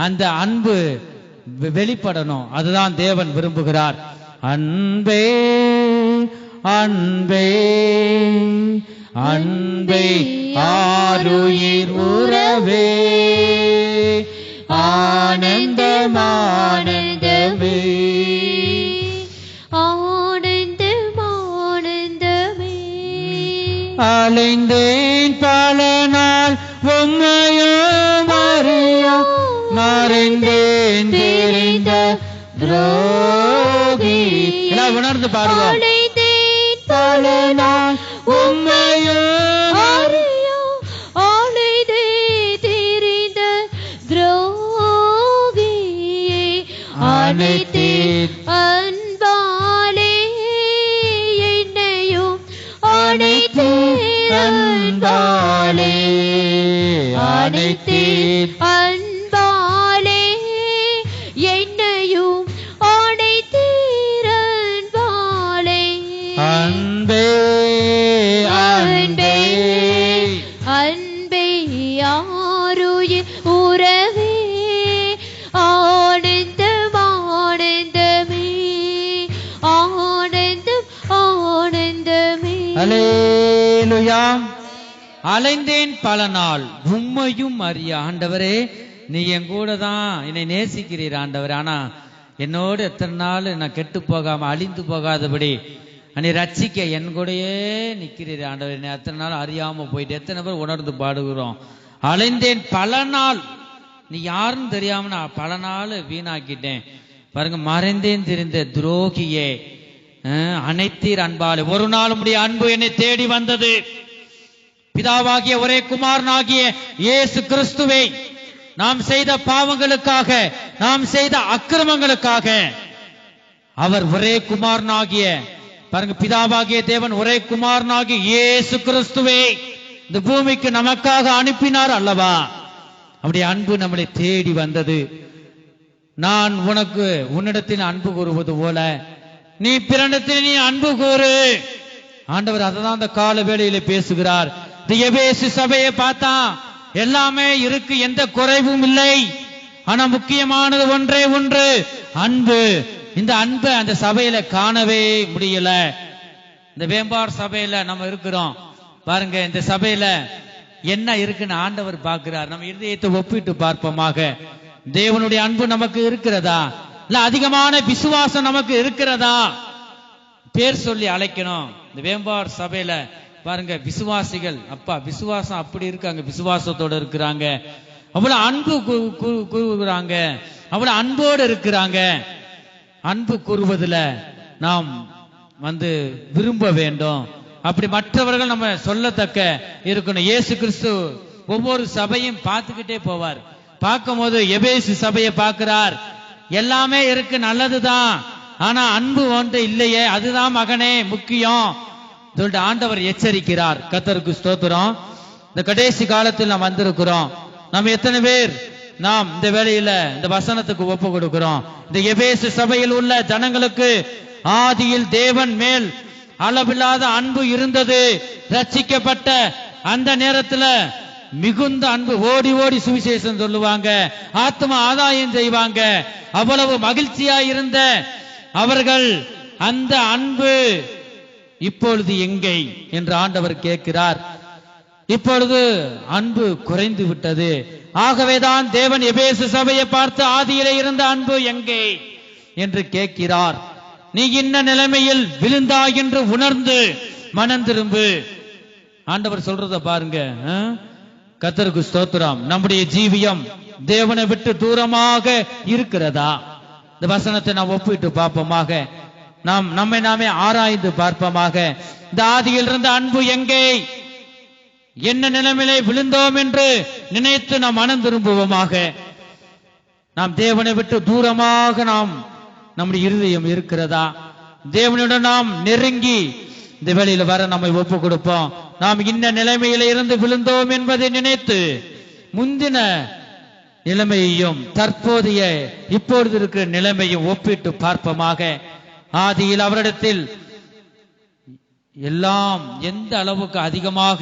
அந்த அன்பு வெளிப்படணும். அதுதான் தேவன் விரும்புகிறார். அன்பே அன்பே அன்பே ஆருயிர் உறவே ஆனந்தம் ஆனந்தமே அலைந்தேன் பல நாள் உம்மையும் அறியா மறைந்தேன் தெரிந்த துரோகி. எல்லாம் உணர்ந்து பாடுவோம். பல நாள் உம்மையும் அறியா தெரிந்த அணைத்தீர் அன்பாலே என்னையும் அணைத்தீர் அன்பாலே அணைத்தீர் அன்பாலே என்னையும் அணைத்தீர் அன்பாலே அன்பே அன்பே அன்பே ஆருயிர் உறவே ஆனந்தம் ஆனந்தமே ஆனந்தம் ஆனந்தமே. அல்லேலூயா. அலைந்தேன் பல நாள் உம்மையும் அறிய. ஆண்டவரே, நீ என் கூட தான் என்னை நேசிக்கிறீர் ஆண்டவரே. ஆனா என்னோடு எத்தனை நாள் நான் கெட்டு போகாம அழிந்து போகாதபடி நீ ரட்சிக்க என் கூடயே நிக்கிறீர் ஆண்டவர். என்னை எத்தனை நாள் அறியாம போயிட்டு எத்தனை பேர் உணர்ந்து பாடுகிறோம். அலைந்தேன் பல நாள், நீ யாருன்னு தெரியாம நான் பல நாள் வீணாக்கிட்டேன். பாருங்க, மறைந்தேன் தெரிந்த துரோகியே அனைத்தீர் அன்பாலே. ஒரு நாள் உடைய அன்பு என்னை தேடி வந்தது. பிதாவாகிய ஒரே குமாரனாகிய இயேசு கிறிஸ்துவை நாம் செய்த பாவங்களுக்காக, நாம் செய்த அக்கிரமங்களுக்காக அவர் ஒரே குமாரனாகிய, பாருங்க, பிதாவாகிய தேவன் ஒரே குமாரனாகிய இயேசு கிறிஸ்துவை இந்த பூமிக்கு நமக்காக அனுப்பினார் அல்லவா? அவருடைய அன்பு நம்மளை தேடி வந்தது. நான் உனக்கு உன்னிடத்தில் அன்பு கூறுவது போல நீ பிறனிடத்தில் நீ அன்பு கூறு. ஆண்டவர் அததான் அந்த கால வேளையில பேசுகிறார். இந்த எபேசு சபையை பார்த்தா எல்லாமே இருக்கு, எந்த குறைவும் இல்லை. ஆனா முக்கியமானது ஒன்றே ஒன்று, அன்பு. இந்த அன்பை அந்த சபையில காணவே முடியல. இந்த வேம்பார் சபையில நம்ம இருக்கிறோம். பாருங்க, இந்த சபையில என்ன இருக்குன்னு ஆண்டவர் பார்க்கிறார். நம்ம இருதயத்தை ஒப்பிட்டு பார்ப்போமாக. தேவனுடைய அன்பு நமக்கு இருக்கிறதா? இல்ல அதிகமான விசுவாசம் நமக்கு இருக்கிறதா? பேர் சொல்லி அழைக்கணும். இந்த வேம்பார் சபையில பாருங்க, விசுவாசிகள் அப்பா விசுவாசம் அப்படி இருக்காங்க, விசுவாசத்தோட இருக்கிறாங்க, அவ்வளவு அன்பு கூறுகிறாங்க, அவ்வளவு அன்போடு இருக்கிறாங்க. அன்பு கூறுவதில் நாம் விரும்ப வேண்டும். அப்படி மற்றவர்கள் நம்ம சொல்லத்தக்க இருக்கணும். இயேசு கிறிஸ்து ஒவ்வொரு சபையும் பார்த்துக்கிட்டே போவார். பார்க்கும் போது எபேசு சபையை பார்க்கிறார். எல்லாமே இருக்கு, நல்லதுதான், ஆனா அன்பு ஒன்று இல்லையே, அதுதான் மகனே முக்கியம் சொல்லிட்டு ஆண்டவர் எச்சரிக்கிறார். கர்த்தருக்கு ஸ்தோத்திரம். இந்த கடைசி காலத்தில் நாம் வந்திருக்கிறோம். நாம் எத்தனை பேர் நாம் இந்த வேளையில இந்த வசனத்துக்கு ஒப்பு கொடுக்கிறோம்? இந்த எபேசு சபையில் உள்ள ஜனங்களுக்கு ஆதியில் தேவன் மேல் அளவில்லாத அன்பு இருந்தது. ரட்சிக்கப்பட்ட அந்த நேரத்துல மிகுந்த அன்பு, ஓடி ஓடி சுவிசேஷம் சொல்லுவாங்க, ஆத்ம ஆதாயம் செய்வாங்க. அவ்வளவு மகிழ்ச்சியா இருந்த அவர்கள் அந்த அன்பு இப்பொழுது எங்கே என்று ஆண்டவர் கேட்கிறார். இப்பொழுது அன்பு குறைந்து விட்டது. ஆகவேதான் தேவன் எபேசு சபையை பார்த்து ஆதியிலே இருந்த அன்பு எங்கே என்று கேட்கிறார். நீ இன்ன நிலைமையில் விழுந்தாய் என்று உணர்ந்து மனம் திரும்பு. ஆண்டவர் சொல்றத பாருங்க. கர்த்தருக்கு ஸ்தோத்திரம். நம்முடைய ஜீவியம் தேவனை விட்டு தூரமாக இருக்கிறதா? இந்த வசனத்தை நாம் ஒப்பிட்டு பார்ப்போமாக. நாம் நம்மை நாமே ஆராய்ந்து பார்ப்போமாக. இந்த ஆதியில் இருந்த அன்பு எங்கே, என்ன நிலைமையிலே விழுந்தோம் என்று நினைத்து நாம் மனம் திரும்புவோமாக. நாம் தேவனை விட்டு தூரமாக நம்முடைய இருதயம் இருக்கிறதா? தேவனுடன் நாம் நெருங்கி இந்த வேளையில வர நம்மை ஒப்பு கொடுப்போம். நாம் இன்ன நிலைமையில இருந்து விழுந்தோம் என்பதை நினைத்து முந்தின நிலைமையையும் தற்போதைய இப்பொழுது இருக்கிற நிலைமையும் ஒப்பிட்டு பார்ப்போமாக. ஆதியில் அவரிடத்தில் எல்லாம் எந்த அளவுக்கு அதிகமாக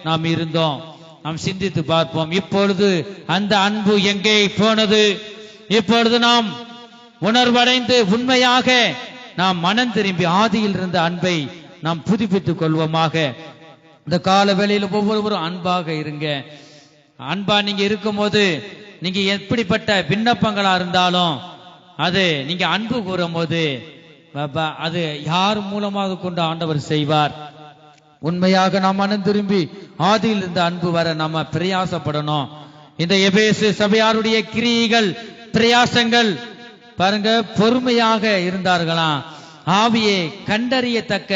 நாம் இருந்தோம் நாம் சிந்தித்து பார்ப்போம். இப்பொழுது அந்த அன்பு எங்கே போனது? இப்பொழுது நாம் உணர்வடைந்து உண்மையாக நாம் மனம் திரும்பி ஆதியில் இருந்த அன்பை நாம் புதுப்பித்துக் கொள்வோமாக. இந்த கால வேளையில் ஒவ்வொருவரும் அன்பாக இருங்க. அன்பா நீங்க இருக்கும் போது நீங்க எப்படிப்பட்ட விண்ணப்பங்களா இருந்தாலும் அது நீங்க அன்பு கூறும் போது அது யார் மூலமாக கொண்டு ஆண்டவர் செய்வார். உண்மையாக நாம் மனம் திரும்பி ஆதியில் இருந்த அன்பு வர நாம பிரயாசப்படணும். இந்த எபேசு சபையாருடைய கிரியைகள் பிரயாசங்கள் பாருங்க, பொறுமையாக இருந்தார்களாம். ஆவியை கண்டறியத்தக்க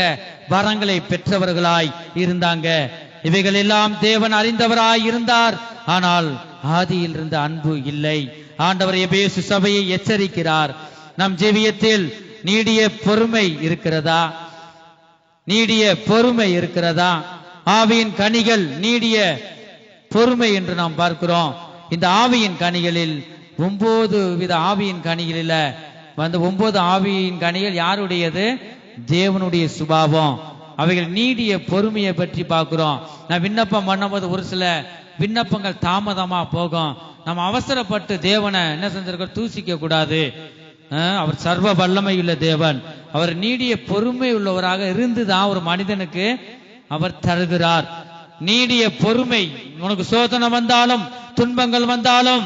வரங்களை பெற்றவர்களாய் இருந்தாங்க. இவைகள் எல்லாம் தேவன் அறிந்தவராய் இருந்தார். ஆனால் ஆதியில் இருந்த அன்பு இல்லை. ஆண்டவர் எபேசு சபையை எச்சரிக்கிறார். நம் ஜீவியத்தில் நீடிய பொறுமை இருக்கிறதா? நீடிய பொறுமை இருக்கிறதா? ஆவியின் கனிகள் நீடிய பொறுமை என்று நாம் பார்க்கிறோம். இந்த ஆவியின் கனிகளில் 9 வித ஆவியின் கனிகளில் 9 ஆவியின் கனிகள் யாருடையது? தேவனுடைய சுபாவம். அவைகள் நீடிய பொறுமையை பற்றி பார்க்கிறோம். நான் விண்ணப்பம் பண்ணும்போது ஒரு சில விண்ணப்பங்கள் தாமதமா போகும். நம்ம அவசரப்பட்டு தேவனை என்ன செஞ்சிருக்கோம்? தூசிக்க கூடாது. அவர் சர்வ வல்லமை உள்ள தேவன். அவர் நீடிய பொறுமை உள்ளவராக இருந்துதான் ஒரு மனிதனுக்கு அவர் தருகிறார். நீடிய பொறுமை. உனக்கு சோதனை வந்தாலும் துன்பங்கள் வந்தாலும்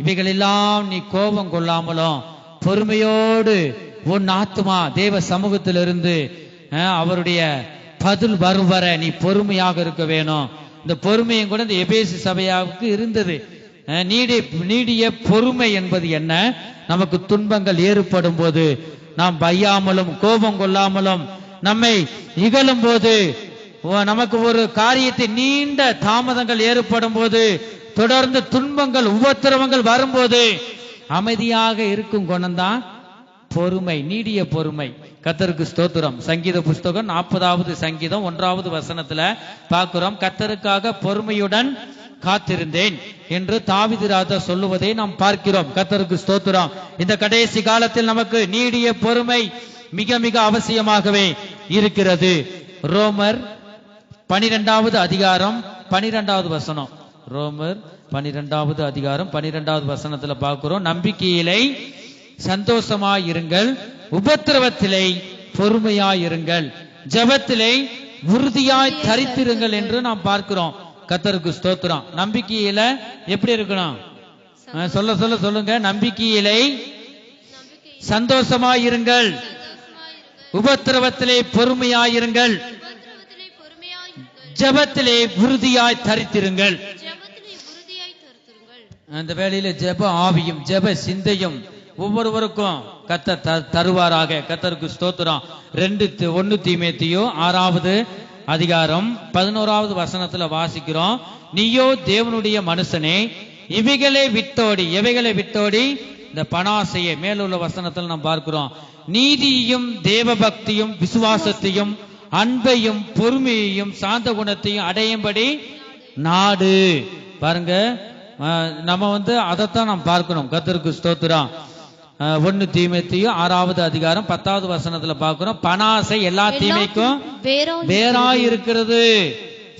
இவைகள் எல்லாம் நீ கோபம் கொள்ளாமலும் பொறுமையோடு உன் ஆத்துமா தேவ சமூகத்திலிருந்து அவருடைய பதில் வரும் வர நீ பொறுமையாக இருக்க வேணும். இந்த பொறுமையும் கூட இந்த எபேசு சபையாவுக்கு இருந்தது. நீடிய பொறுமை என்பது என்ன? நமக்கு துன்பங்கள் ஏற்படும் போது நாம் பயயாமலும் கோபம் கொள்ளாமலும், நம்மை இகழும் போது, நமக்கு ஒரு காரியத்தை நீண்ட தாமதங்கள் ஏற்படும் போது, தொடர்ந்து துன்பங்கள் உபத்திரவங்கள் வரும்போது அமைதியாக இருக்கும் குணம்தான் பொறுமை, நீடிய பொறுமை. கர்த்தருக்கு ஸ்தோத்திரம். சங்கீத புஸ்தகம் 40வது சங்கீதம் 1வது வசனத்துல பார்க்கிறோம், கர்த்தருக்காக பொறுமையுடன் காத்திருந்தேன் என்று தாவீது ராஜா சொல்லுவதை நாம் பார்க்கிறோம். கர்த்தருக்கு ஸ்தோத்திரம். இந்த கடைசி காலத்தில் நமக்கு நீடிய பொறுமை மிக மிக அவசியமாகவே இருக்கிறது. ரோமர் 12வது அதிகாரம் 12வது வசனம். ரோமர் 12வது அதிகாரம் 12வது வசனத்துல பார்க்கிறோம், நம்பிக்கையிலே சந்தோஷமாயிருங்கள், உபத்திரவத்திலே பொறுமையாயிருங்கள், ஜெபத்திலே உறுதியாய் தரித்திருங்கள் என்று நாம் பார்க்கிறோம். கர்த்தருக்கு ஸ்தோத்திரம். நம்பிக்கையில எப்படி இருக்கணும்? சொல்லுங்க. நம்பிக்கையிலே சந்தோஷமாயிருங்கள், உபத்திரவத்திலே பொறுமையாயிருங்கள், ஜெபத்திலே உறுதியாய் தரித்திருங்கள். அந்த வேளையில ஜெப ஆவியும் ஜெப சிந்தையும் ஒவ்வொருவருக்கும் கர்த்தர் தருவாராக. கர்த்தருக்கு ஸ்தோத்திரம். 1 தீமோத்தேயு 6வது அதிகாரம் 11வது வசனத்துல வாசிக்கிறோம், நீயோ தேவனுடைய மனுஷனே எவைகளை விட்டோடி இந்த பணாசையை மேலுள்ள வசனத்தில் நாம் பார்க்கிறோம், நீதியையும் தேவ பக்தியும் விசுவாசத்தையும் அன்பையும் பொறுமையையும் சாந்த குணத்தையும் அடையும்படி நாடு. பாருங்க, நம்ம அதைத்தான் நாம் பார்க்கணும். கர்த்தருக்கு ஸ்தோத்திரம். 1 தீமோத்தேயு 6வது அதிகாரம் 10வது வசனத்துல பார்க்கிறோம், பணாசை எல்லா தீமைக்கும் வேறாய் இருக்கிறது.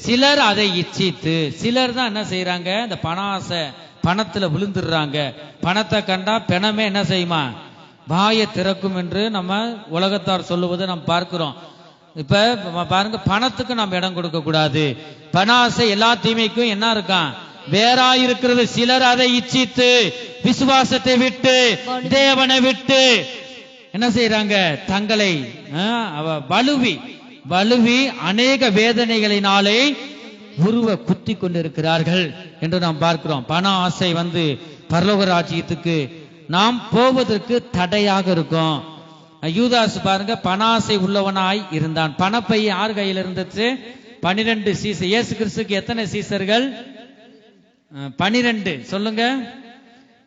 சிலர் அதை இச்சித்து, சிலர் தான் என்ன செய்யறாங்க? இந்த பணாசை பணத்துல விழுந்துடுறாங்க. பணத்தை கண்டா பிணமே என்ன செய்யுமா? வாயை திறக்கும் என்று நம்ம உலகத்தார் சொல்லுவதை நாம் பார்க்கிறோம். இப்ப பாருங்க, பணத்துக்கு நம்ம இடம் கொடுக்க கூடாது. பணாசை எல்லா தீமைக்கும் என்ன இருக்கான்? வேறாயிருக்கிறது. சிலர் அதை இச்சித்து விசுவாசத்தை விட்டு தேவனை விட்டு என்ன செய்யறாங்க? தங்களை வலுவி அநேக வேதனைகளினாலே உருவ குத்தி கொண்டிருக்கிறார்கள் என்று நாம் பார்க்கிறோம். பண ஆசை பரலோக ராஜ்யத்துக்கு நாம் போவதற்கு தடையாக இருக்கும். யூதாஸ் பாருங்க, பணாசை உள்ளவனாய் இருந்தான். பணப்பை யார் கையில் இருந்துச்சு? 12 சீசர். இயேசு கிறிஸ்துக்கு எத்தனை சீசர்கள்? 12. சொல்லுங்க.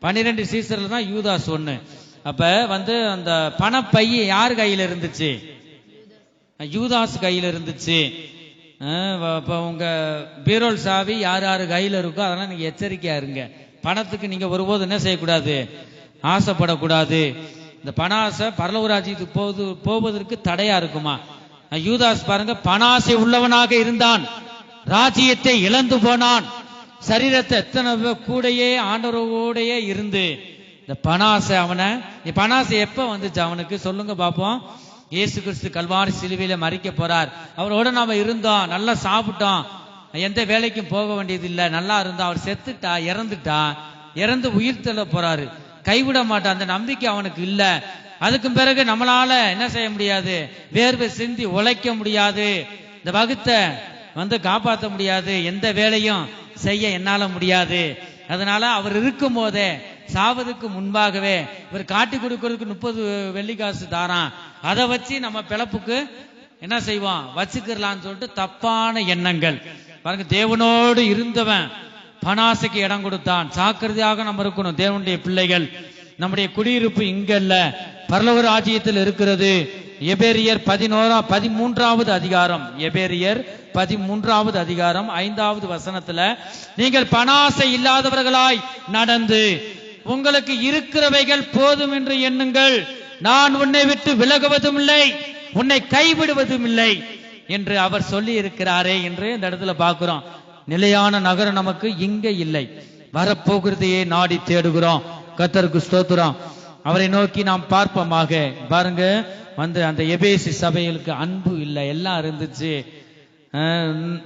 12 சீசர்ல தான் யூதாஸ் ஒண்ணு. அப்ப அந்த பணப்பை யார் கையில இருந்துச்சு? யூதாஸ் கையில இருந்துச்சு. இப்ப உங்க பீரோல் சாவி யார் யாரு கையில இருக்கோ அதெல்லாம் நீங்க எச்சரிக்கையா இருங்க. பணத்துக்கு நீங்க ஒருபோது என்ன செய்யக்கூடாது? ஆசைப்படக்கூடாது. இந்த பணாசை பரலோக ராஜ்யத்துக்கு போவதற்கு தடையா இருக்குமா? யூதாஸ் பாருங்க, பணாசை உள்ளவனாக இருந்தான், ராஜ்யத்தை இழந்து போனான். சரீரத்தை எத்தனை கூடையே ஆண்டவரோடையே இருந்து இந்த பணாசை பணாசை எப்ப வந்துச்சு அவனுக்கு? சொல்லுங்க பாப்போம். இயேசு கிறிஸ்து கல்வாரி சிலுவையில மரிக்க போறார். அவரோட நாம இருந்தோம், நல்லா சாப்பிட்டோம், எந்த வேலைக்கும் போக வேண்டியது இல்லை, நல்லா இருந்தோம். அவர் செத்துட்டா, இறந்து உயிர் தள்ள போறாரு. கைவிட மாட்டான். அந்த நம்பிக்கை அவனுக்கு இல்ல. அதுக்கு பிறகு நம்மளால என்ன செய்ய முடியாது? வேர்வை சிந்தி உழைக்க முடியாது, இந்த வகுத்தை காப்பாற்ற முடியாது, எந்த வேலையும் செய்ய என்னால முடியாது. அதனால அவர் இருக்கும் போதே, சாவதுக்கு முன்பாகவே இவர் காட்டி கொடுக்கறதுக்கு 30 வெள்ளிக்காசு தாரான், அதை வச்சு நம்ம பிழப்புக்கு என்ன செய்வோம்? வச்சுக்கலான்னு சொல்லிட்டு தப்பான எண்ணங்கள். பாருங்க, தேவனோடு இருந்தவன் பணாசைக்கு இடம் கொடுத்தான். ஜாக்கிரதையாக நம்ம இருக்கணும் தேவனுடைய பிள்ளைகள். நம்முடைய குடியிருப்பு இங்க இல்ல, பரலோக ராஜ்யத்தில் இருக்கிறது. எபேரியர் 13வது அதிகாரம், எபேரியர் 13வது அதிகாரம் 5வது வசனத்துல, நீங்கள் பணாசை இல்லாதவர்களாய் நடந்து உங்களுக்கு இருக்கிறவைகள் போதும் என்று எண்ணுங்கள், நான் உன்னை விட்டு விலகுவதும் இல்லை, உன்னை கைவிடுவதும் இல்லை என்று அவர் சொல்லி இருக்கிறாரே என்று இந்த இடத்துல பார்க்கிறோம். நிலையான நகரம் நமக்கு இங்க இல்லை, வரப்போகிறதையே நாடி தேடுகிறோம். கர்த்தருக்கு ஸ்தோத்திரம். அவரை நோக்கி நாம் பார்ப்போமாக. பாருங்க, வந்து அந்த எபேசு சபைகளுக்கு அன்பு இல்லை, எல்லாம் இருந்துச்சு.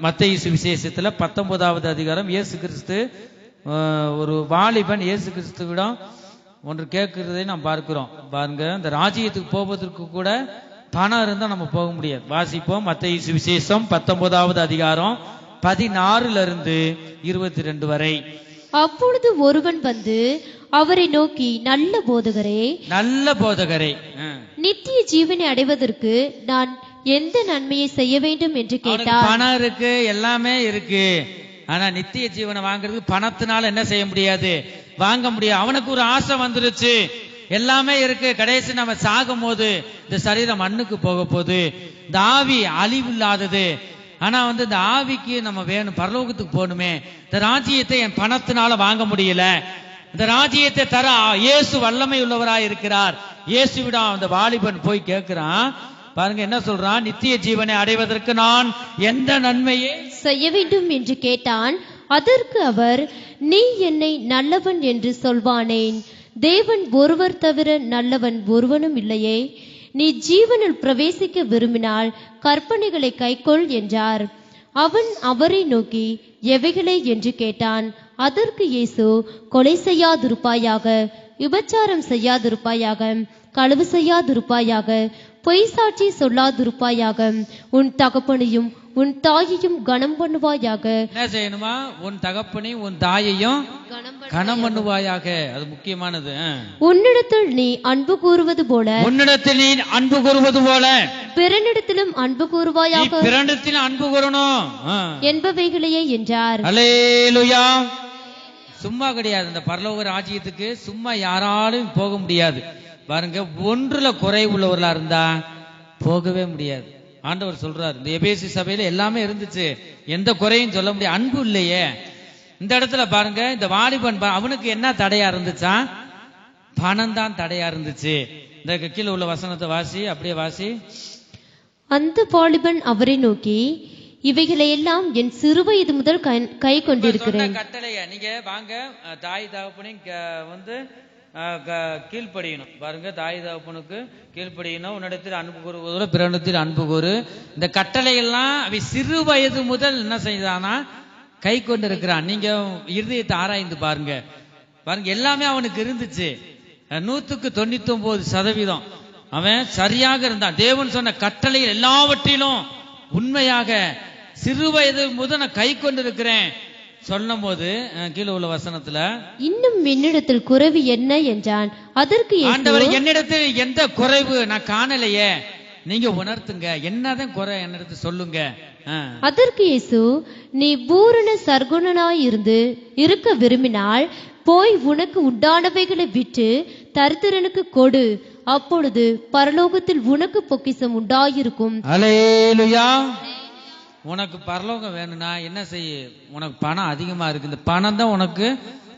மத்தேயு சுவிசேஷத்துல 19வது அதிகாரம், இயேசு கிறிஸ்து ஒரு வாலிபன் இயேசு கிறிஸ்துவிடம் ஒன்று கேட்கிறதை நாம் பார்க்கிறோம். பாருங்க, இந்த ராஜ்யத்துக்கு போவதற்கு கூட பணம் இருந்தா நம்ம போக முடியாது. வாசிப்போம், மத்தேயு சுவிசேஷம் 19வது அதிகாரம் 16 22 வரை. அப்பொழுது ஒருவன் வந்து அவரை நோக்கி, நல்ல போதகரே, நல்ல போதகரே, நித்திய ஜீவனை அடைவதற்கு நான் எந்த நன்மையை செய்ய வேண்டும் என்று கேட்டார். பணம் இருக்கு, எல்லாமே இருக்கு, ஆனா நித்திய ஜீவனை வாங்குறதுக்கு பணத்தினால என்ன செய்ய முடியாது, வாங்க முடியாது. அவனுக்கு ஒரு ஆசை வந்துருச்சு, எல்லாமே இருக்கு, கடைசி நம்ம சாகும் போது இந்த சரீரம் மண்ணுக்கு போக போகுது, இந்த ஆவி அழிவில்லாதது, ஆனா இந்த ஆவிக்கு நம்ம வேணும், பரலோகத்துக்கு போகணுமே, இந்த ராஜ்யத்தை என் பணத்தினால வாங்க முடியல, இந்த ராஜ்யத்தை தர இயேசு வல்லமை உள்ளவராய் இருக்கிறார். இயேசுவிடம் அந்த வாலிபன் போய் கேட்கிறான். பாருங்க என்ன சொல்றான், நித்திய ஜீவனை அடைவதற்கு நான் எந்த நன்மையை செய்ய வேண்டும் என்று கேட்டான். அதற்கு அவர், நீ என்னை நல்லவன் என்று சொல்வானேன், தேவன் ஒருவர் தவிர நல்லவன் ஒருவனும் இல்லையே, நீ ஜீவனில் பிரவேசிக்க விரும்பினால் கற்பனைகளை கைக்கொள் என்றார். அவன் அவரை நோக்கி, எவைகளே என்று கேட்டான். அதற்கு இயேசு, கொலை செய்யாதிருப்பாயாக, விபச்சாரம் செய்யாதிருப்பாயாக, களவு செய்யாதிருப்பாயாக, பொய் சாட்சி சொல்லாதிருப்பாயாக, உன் தகப்பனையும் உன் தாயையும் கனம் பண்ணுவாயாக. என்ன செய்யணுமா, உன் தகப்பனையும் உன் தாயையும் கனம் பண்ணுவாயாக, அது முக்கியமானது. உன்னிடத்தில் நீ அன்பு கூறுவது போல, உன்னிடத்தில் நீ அன்பு கூறுவது போல பிறனிடத்திலும் அன்பு கூறுவாயாக, பிறனிடத்தில் அன்பு கூறணும் என்பவைகளையே என்றார். அல்லேலூயா. சும்மா கிடையாது, இந்த பரலோக ராஜ்யத்துக்கு சும்மா யாராலும் போக முடியாது. பாருங்க, ஒன்றுல குறை உள்ளவர்களா இருந்தா போகவே முடியாது. ஆண்டவர் சொல்றார், இந்த எபேசு சபையில எல்லாமே இருந்துச்சு, எந்த குறையும் சொல்ல முடியாது, அன்பு இல்லையே. இந்த இடத்துல பாருங்க, இந்த வாலிபன் அவனுக்கு என்ன தடையா இருந்துச்சா, பணம் தான் தடையா இருந்துச்சு. இந்த கீழே உள்ள வசனத்தை வாசி, அப்படியே வாசி. அந்த வாலிபன் அவரை நோக்கி, இவைகளை எல்லாம் என் சிறுவயது முதல் கை கொண்டிருக்கிறேன். கட்டளைய நீங்க வாங்க, தாய் தகப்பனையும் கீழ்ப்படியணும். பாருங்க, தாய் தகப்பனுக்கு கீழ்ப்படியணும், உன்னிடத்தில் அன்பு கூறுவதோட பிறனிடத்தில் அன்பு கூறு. இந்த கட்டளைகள்லாம் அவை சிறு வயது முதல் என்ன செய்தானா கை கொண்டு இருக்கிறான். நீங்க இருதயத்தை ஆராய்ந்து பாருங்க. பாருங்க, எல்லாமே அவனுக்கு இருந்துச்சு. 199% அவன் சரியாக இருந்தான். தேவன் சொன்ன கட்டளைகள் எல்லாவற்றிலும் உண்மையாக சிறு வயது முதல் நான் கை கொண்டு இருக்கிறேன் சொல்லும் போது, கீழே உள்ள வசனத்துல, இன்னும் என்னிடத்தில் குறைவு என்ன என்றான். அதற்கு ஆண்டவர், என்னிடத்தில் எந்த குறைவு நான் காணலையே, நீங்க உணர்த்துங்க, என்னதான் குறை என்னிடத்தில் சொல்லுங்க. அதற்கு இயேசு, நீ பூரண சர்க்குணனாய் இருக்க விரும்பினால் போய் உனக்கு உண்டானவைகளை விட்டு தரித்திரனுக்கு கொடு, அப்பொழுது பரலோகத்தில் உனக்கு பொக்கிஷம் உண்டாயிருக்கும். அல்லேலூயா. உனக்கு பரலோகம் வேணும்னா என்ன செய்ய, உனக்கு பணம் அதிகமா இருக்கு, இந்த பணம் தான் உனக்கு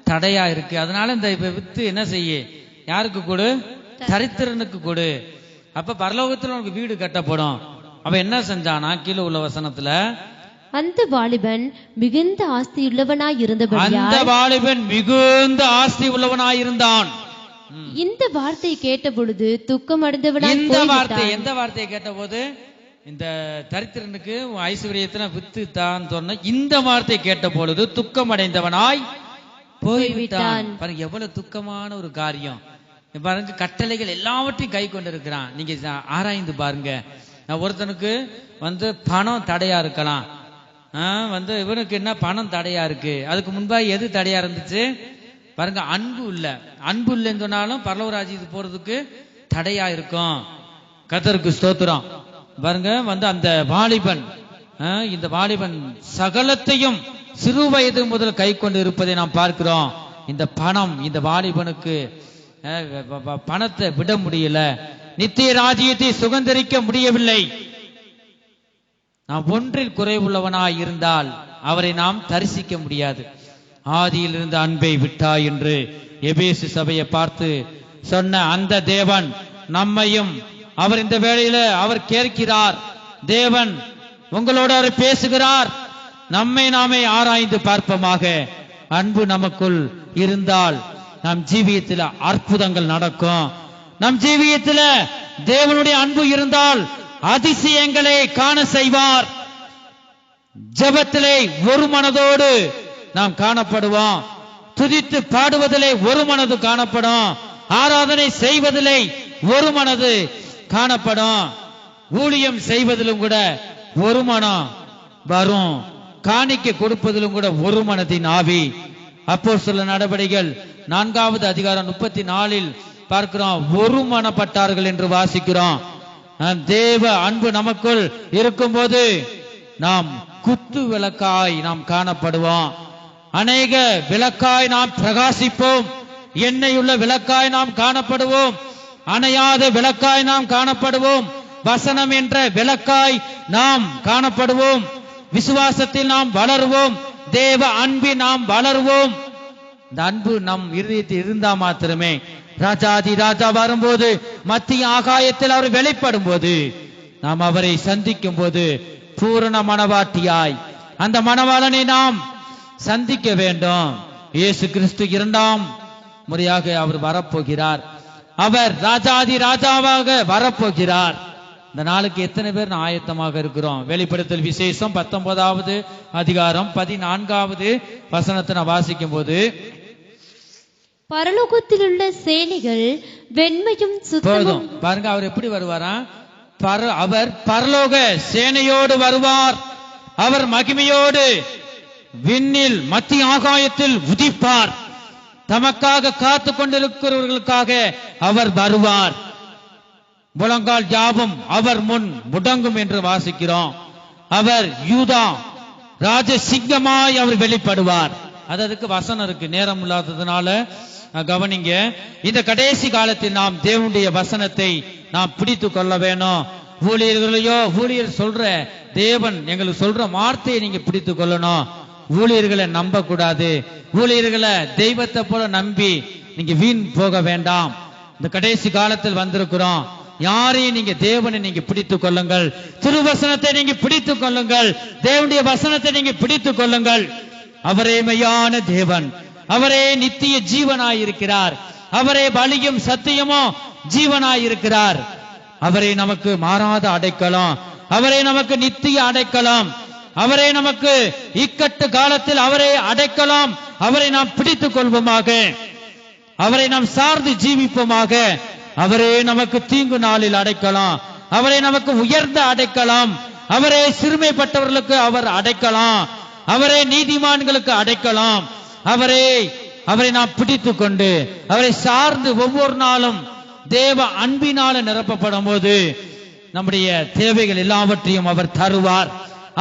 தடையா இருக்கு, அதனால இந்த வித்து என்ன செய்ய, யாருக்கு கொடு, தரித்திரனுக்கு கொடு, அப்ப பரலோகத்துல உனக்கு வீடு கட்டப்படும். அவ என்ன செஞ்சானா, கீழே உள்ள வசனத்துல, அந்த வாலிபன் மிகுந்த ஆஸ்தி உள்ளவனாய் இருந்தான். இந்த வார்த்தை கேட்ட பொழுது துக்கம் அடைந்தவனாய், எந்த வார்த்தையை கேட்ட போது, இந்த தரித்திரனுக்கு ஐஸ்வர்யத்துல வித்து தான் சொன்ன இந்த வார்த்தை கேட்ட பொழுது துக்கம் அடைந்தவனாய் போய்விட்டான். பாருங்க, எவ்வளவு துக்கமான ஒரு காரியம். பாருங்க, கட்டளைகள் எல்லாவற்றையும் கை கொண்டு இருக்கிறான். நீங்க ஆராய்ந்து பாருங்க. ஒருத்தனுக்கு பணம் தடையா இருக்கலாம், இவனுக்கு என்ன பணம் தடையா இருக்கு, அதுக்கு முன்பாக எது தடையா இருந்துச்சு பாருங்க, அன்பு இல்ல. அன்பு இல்லைன்னு சொன்னாலும் பரலோக ராஜ்யத்துக்கு போறதுக்கு தடையா இருக்கும். கர்த்தருக்கு ஸ்தோத்திரம். பாருங்க, அந்த வாலிபன், இந்த வாலிபன் சகலத்தையும் சிறு வயது முதல் கை கொண்டு இருப்பதை நாம் பார்க்கிறோம். இந்த பணம் இந்த வாலிபனுக்கு பணத்தை விட முடியல, நித்திய ராஜ்யத்தை சுதந்திரிக்க முடியவில்லை. நாம் ஒன்றில் குறைவுள்ளவனாய் இருந்தால் அவரை நாம் தரிசிக்க முடியாது. ஆதியில் இருந்த அன்பை விட்டாய் என்று எபேசு சபையை பார்த்து சொன்ன அந்த தேவன் நம்மையும் அவர் இந்த வேளையில அவர் கேட்கிறார். தேவன் உங்களோட அவர் பேசுகிறார். நம்மை நாமே ஆராய்ந்து பார்ப்போமாக. அன்பு நமக்குள் இருந்தால் நம் ஜீவியத்தில் அற்புதங்கள் நடக்கும். நம் ஜீவியத்தில் தேவனுடைய அன்பு இருந்தால் அதிசயங்களை காண செய்வார். ஜெபத்திலே ஒரு மனதோடு நாம் காணப்படுவோம். துதித்து பாடுவதிலே ஒரு மனது காணப்படும். ஆராதனை செய்வதிலே ஒரு மனது காணப்படும். ஊழியம் செய்வதிலும் கூட ஒரு மனம் வரும். காணிக்கை கொடுப்பதிலும் கூட ஒரு மனதின் ஆவி. அப்போஸ்தலர் நடபடிகள் 4வது அதிகாரம் 34 பார்க்கிறோம். ஒரு மனப்பட்டார்கள் என்று வாசிக்கிறோம். தேவ அன்பு நமக்குள் இருக்கும் போது நாம் குத்து விளக்காய் நாம் காணப்படுவோம். அநேக விளக்காய் நாம் பிரகாசிப்போம். எண்ணெயுள்ள விளக்காய் நாம் காணப்படுவோம். அணையாத விளக்காய் நாம் காணப்படுவோம். வசனம் என்ற விளக்காய் நாம் காணப்படுவோம். விசுவாசத்தில் நாம் வளருவோம். தேவ அன்பில் நாம் வளருவோம். இந்த அன்பு நம் இருதயத்தில் இருந்தா மாத்திரமே ராஜாதி ராஜா வரும்போது மத்திய ஆகாயத்தில் அவர் வெளிப்படும் போது நாம் அவரை சந்திக்கும் போது பூரண மணவாட்டியாய் அந்த மணவாளனை நாம் சந்திக்க வேண்டும். இயேசு கிறிஸ்து 2ஆம் முறையாக அவர் வரப்போகிறார். அவர் ராஜாதி ராஜாவாக வரப்போகிறார். இந்த நாளுக்கு எத்தனை பேர் ஆயத்தமாக இருக்கிறோம்? வெளிப்படுத்தல் விசேஷம் 19வது அதிகாரம் 14வது வசனத்தை நான் வாசிக்கும் போது, பரலோகத்தில் உள்ள சேனைகள் வெண்மையும் சுத்தமும். பாருங்க, அவர் எப்படி வருவாரா? அவர் பரலோக சேனையோடு வருவார். அவர் மகிமையோடு விண்ணில் மத்திய ஆகாயத்தில் உதிப்பார். தமக்காக காத்து கொண்டிருக்கிறவர்களுக்காக அவர் வருவார். முழங்கால் ஜாபம் அவர் முன் முடங்கும் என்று வாசிக்கிறோம். அவர் யூதா ராஜசிங்கமாய் அவர் வெளிப்படுவார். அதுக்கு வசனம் இருக்கு. நேரம் இல்லாததுனால கவனிங்க. இந்த கடைசி காலத்தில் நாம் தேவனுடைய வசனத்தை நாம் பிடித்து கொள்ள வேணும். ஊழியர்களையோ ஊழியர் சொல்ற தேவன் எங்களுக்கு சொல்ற வார்த்தையை நீங்க பிடித்து கொள்ளணும். ஊழியர்களை நம்ப கூடாது. ஊழியர்களை தெய்வத்தை போல நம்பி நீங்க வீண் போக வேண்டாம். இந்த கடைசி காலத்தில் வந்திருக்கிறோம். யாரையும் நீங்க தேவனை நீங்க பிடித்துக் கொள்ளுங்கள். திருவசனத்தை நீங்க பிடித்துக் கொள்ளுங்கள். தேவனுடைய வசனத்தை நீங்க பிடித்துக் கொள்ளுங்கள். அவரே மெய்யான தேவன். அவரே நித்திய ஜீவனாயிருக்கிறார். அவரே வழியும் சத்தியமோ ஜீவனாயிருக்கிறார். அவரே நமக்கு மாறாத அடைக்கலம். அவரே நமக்கு நித்திய அடைக்கலம். அவரே நமக்கு இக்கட்டு காலத்தில் அவரே அடைக்கலம். அவரை நாம் பிடித்துக் கொள்வோமாக. அவரை நாம் சார்ந்து ஜீவிப்போமாக. அவரே நமக்கு தீங்கு நாளில் அடைக்கலாம். அவரே நமக்கு உயர்ந்த அடைக்கலாம். அவரே சிறுமைப்பட்டவர்களுக்கு அவர் அடைக்கலாம். அவரே நீதிமான்களுக்கு அடைக்கலாம். அவரை நாம் பிடித்துக் கொண்டு அவரை சார்ந்து ஒவ்வொரு நாளும் தேவ அன்பினால நிரப்பப்படும் போது நம்முடைய தேவைகள் எல்லாவற்றையும் அவர் தருவார்.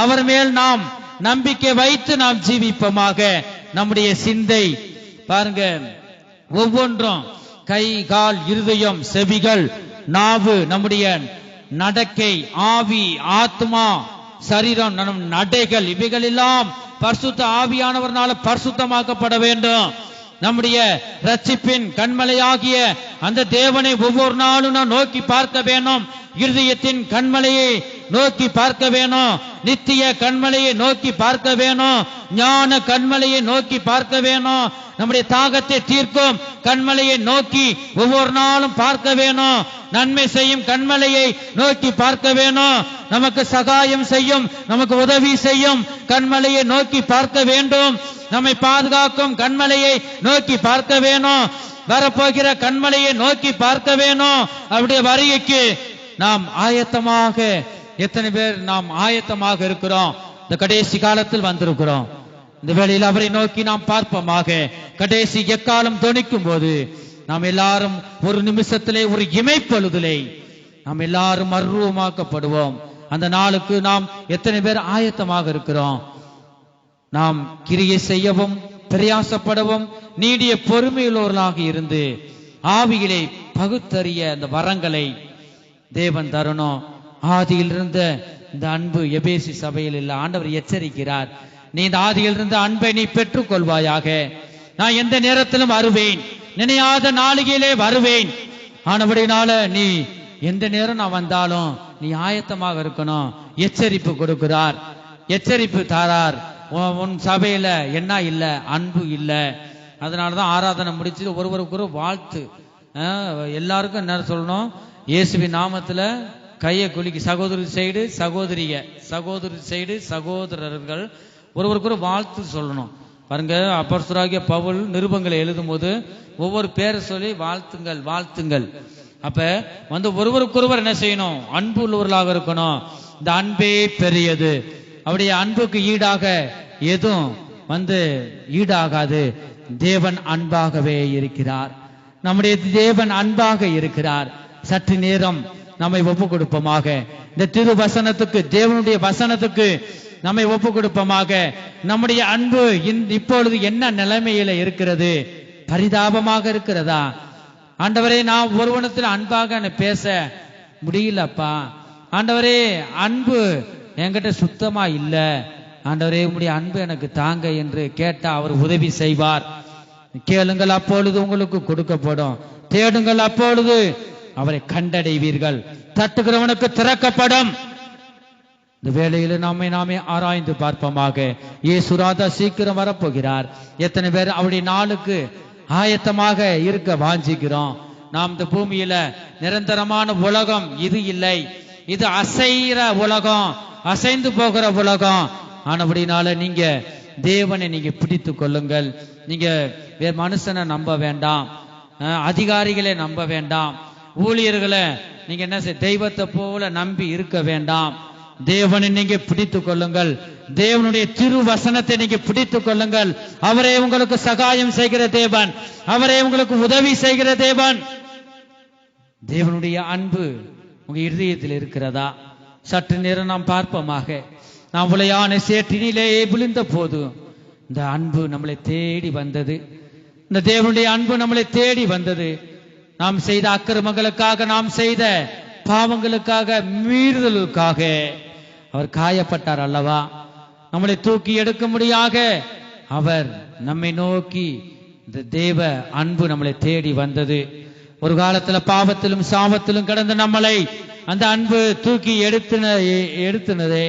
அவர் மேல் நாம் நம்பிக்கை வைத்து நாம் ஜீவிப்போமாக. நம்முடைய சிந்தை பாருங்க, ஒவ்வொன்றும் கை, கால், இருதயம், செவிகள், நாவு, நம்முடைய நடக்கை, ஆவி, ஆத்மா, சரீரம், நம் நடைகள், இவைகள் எல்லாம் பரிசுத்த ஆவியானவர்னால பரிசுத்தமாக்கப்பட வேண்டும். நம்முடைய ரட்சிப்பின் கண்மலையாகிய அந்த தேவனை ஒவ்வொரு நாளும் நாம் நோக்கி பார்க்க வேணும். இருதயத்தின் கண்மலையை நோக்கி பார்க்க வேணும். நித்திய கண்மலையை நோக்கி பார்க்க வேணும். ஞான கண்மலையை நோக்கி பார்க்க வேணும். நம்முடைய தாகத்தை தீர்க்கும் கண்மலையை நோக்கி ஒவ்வொரு நாளும் பார்க்க வேணும். நன்மை செய்யும் கண்மலையை நோக்கி பார்க்க வேணும். நமக்கு சகாயம் செய்யும், நமக்கு உதவி செய்யும் கண்மலையை நோக்கி பார்க்க வேண்டும். நம்மை பாதுகாக்கும் கண்மலையை நோக்கி பார்க்க வேணும். வரப்போகிற கண்மலையை நோக்கி பார்க்க வேணும். அவருடைய வருகைக்கு நாம் ஆயத்தமாக, எத்தனை பேர் நாம் ஆயத்தமாக இருக்கிறோம்? இந்த கடைசி காலத்தில் வந்திருக்கிறோம். இந்த வேளையில் அவரை நோக்கி நாம் பார்ப்போமாக. கடைசி எக்காலம் தொனிக்கும் போது நாம் எல்லாரும் ஒரு நிமிஷத்திலே, ஒரு இமைப்பொழுதிலே நாம் எல்லாரும் மர்வமாக்கப்படுவோம். அந்த நாளுக்கு நாம் எத்தனை பேர் ஆயத்தமாக இருக்கிறோம்? நாம் கிரியை செய்யவும் பிரயாசப்படவும் நீடிய பொறுமையுள்ளவர்களாக இருந்து ஆவிகளை பகுத்தறிய அந்த வரங்களை தேவன் தரணும். ஆதியில் இருந்த இந்த அன்பு எபேசி சபையில் இல்ல. ஆண்டவர் எச்சரிக்கிறார், நீ இந்த ஆதியில் இருந்த அன்பை நீ பெற்றுக் கொள்வாயாக. நான் எந்த நேரத்திலும் வருவேன், நினையாத நாளிகையிலே வருவேன். ஆனபடினால நீ எந்த நேரம் நான் வந்தாலும் நீ ஆயத்தமாக இருக்கணும். எச்சரிப்பு கொடுக்கிறார், எச்சரிப்பு தாரார். உன் சபையில என்ன இல்ல, அன்பு இல்ல. அதனாலதான் ஆராதனை முடிச்சு ஒருவருக்கு ஒரு வாழ்த்து. எல்லாருக்கும் என்ன சொல்லணும், இயேசுவின் நாமத்துல கையை குலுக்கி சகோதரி சைடு சகோதரிய, சகோதரி சைடு சகோதரர்கள் ஒருவருக்கு ஒரு வாழ்த்து சொல்லணும். பாருங்க, அப்போஸ்தலராகிய பவுல் நிருபங்களை எழுதும் போது ஒவ்வொரு பேரை சொல்லி வாழ்த்துங்கள் வாழ்த்துங்கள். அப்ப ஒருவருக்கொருவர் என்ன செய்யணும், அன்பு உள்ளவர்களாக இருக்கணும். இந்த அன்பே பெரியது. அவருடைய அன்புக்கு ஈடாக எதுவும் ஈடாகாது. தேவன் அன்பாகவே இருக்கிறார். நம்முடைய தேவன் அன்பாக இருக்கிறார். சற்று நேரம் நம்மை ஒப்பு கொடுப்போமாக. இந்த திரு வசனத்துக்கு, தேவனுடைய வசனத்துக்கு நம்மை ஒப்பு கொடுப்போமாக. நம்முடைய அன்பு இப்பொழுது என்ன நிலைமையில இருக்கிறது? பரிதாபமாக இருக்கிறதா? ஆண்டவரே, நான் ஒருவனத்தில் அன்பாக பேச முடியலப்பா. ஆண்டவரே, அன்பு என்கிட்ட சுத்தமா இல்ல. ஆண்டவரே, உம்முடைய அன்பு எனக்கு தாங்க என்று கேட்டா அவர் உதவி செய்வார். கேளுங்கள், அப்பொழுது உங்களுக்கு கொடுக்கப்படும். தேடுங்கள், அப்பொழுது அவரை கண்டடைவீர்கள். தட்டுகிறவனுக்கு திறக்கப்படும். இந்த வேளையில நாமே ஆராய்ந்து பார்ப்போமாக. இயேசு ராஜா சீக்கிரம் வரப்போகிறார். எத்தனை பேர் அவருடைய நாளுக்கு ஆயத்தமாக இருக்க வாஞ்சிக்கிறோம்? நாம் இந்த பூமியில நிரந்தரமான உலகம் இது இல்லை. இது அசைகிற உலகம், அசைந்து போகிற உலகம். ஆனபடினால நீங்க தேவனை நீங்க பிடித்து கொள்ளுங்கள். நீங்க வேற மனுஷனை நம்ப வேண்டாம், அதிகாரிகளை நம்ப வேண்டாம், ஊழியர்களை நீங்க என்ன தெய்வத்தை போல நம்பி இருக்க வேண்டாம். தேவனை நீங்க பிடித்துக் கொள்ளுங்கள். தேவனுடைய திரு வசனத்தை நீங்க பிடித்துக் கொள்ளுங்கள். அவரே உங்களுக்கு சகாயம் செய்கிற தேவன், அவரே உங்களுக்கு உதவி செய்கிற தேவன். தேவனுடைய அன்பு உங்க இருதயத்தில் இருக்கிறதா? சற்று நேரம் நாம் பார்ப்போமாக. நாம் உளையான சேற்றினிலே விழுந்த போது இந்த அன்பு நம்மளை தேடி வந்தது. இந்த தேவனுடைய அன்பு நம்மளை தேடி வந்தது. நாம் செய்த அக்கிரமங்களுக்காக, நாம் செய்த பாவங்களுக்காக, மீறுதலுக்காக அவர் காயப்பட்டார் அல்லவா? நம்மளை தூக்கி எடுக்க முடியாக அவர் நம்மை நோக்கி இந்த தேவ அன்பு நம்மளை தேடி வந்தது. ஒரு காலத்துல பாவத்திலும் சாபத்திலும் கடந்த நம்மளை அந்த அன்பு தூக்கி எடுத்துனதே,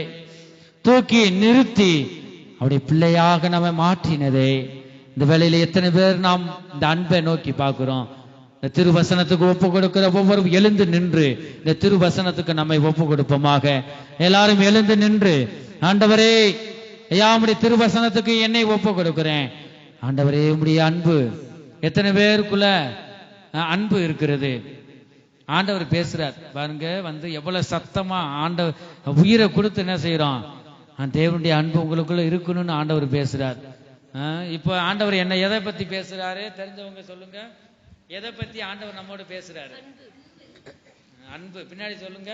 தூக்கி நிறுத்தி அவருடைய பிள்ளையாக நம்ம மாற்றினதே. இந்த வேளையில எத்தனை பேர் நாம் இந்த அன்பை நோக்கி பார்க்கிறோம்? இந்த திருவசனத்துக்கு ஒப்பு கொடுக்கிற ஒவ்வொரு எழுந்து நின்று இந்த திருவசனத்துக்கு நம்மை ஒப்பு கொடுப்போமாக. எல்லாரும் எழுந்து நின்று, ஆண்டவரே, ஐயாவுடைய திருவசனத்துக்கு என்னை ஒப்பு கொடுக்கிறேன். ஆண்டவரே, உம்முடைய அன்பு எத்தனை பேருக்குள்ள அன்பு இருக்கிறது? ஆண்டவர் பேசுறார் பாருங்க. எவ்வளவு சத்தமா ஆண்டவர் உயிரை கொடுத்து என்ன செய்யறோம்? தேவனுடைய அன்பு உங்களுக்குள்ள இருக்கணும்னு ஆண்டவர் பேசுறார். இப்ப ஆண்டவர் என்ன எதை பத்தி பேசுறாரு தெரிஞ்சவங்க சொல்லுங்க. எதை பத்தி ஆண்டவர் நம்மோடு பேசுறாரு? அன்பு. பின்னாடி சொல்லுங்க.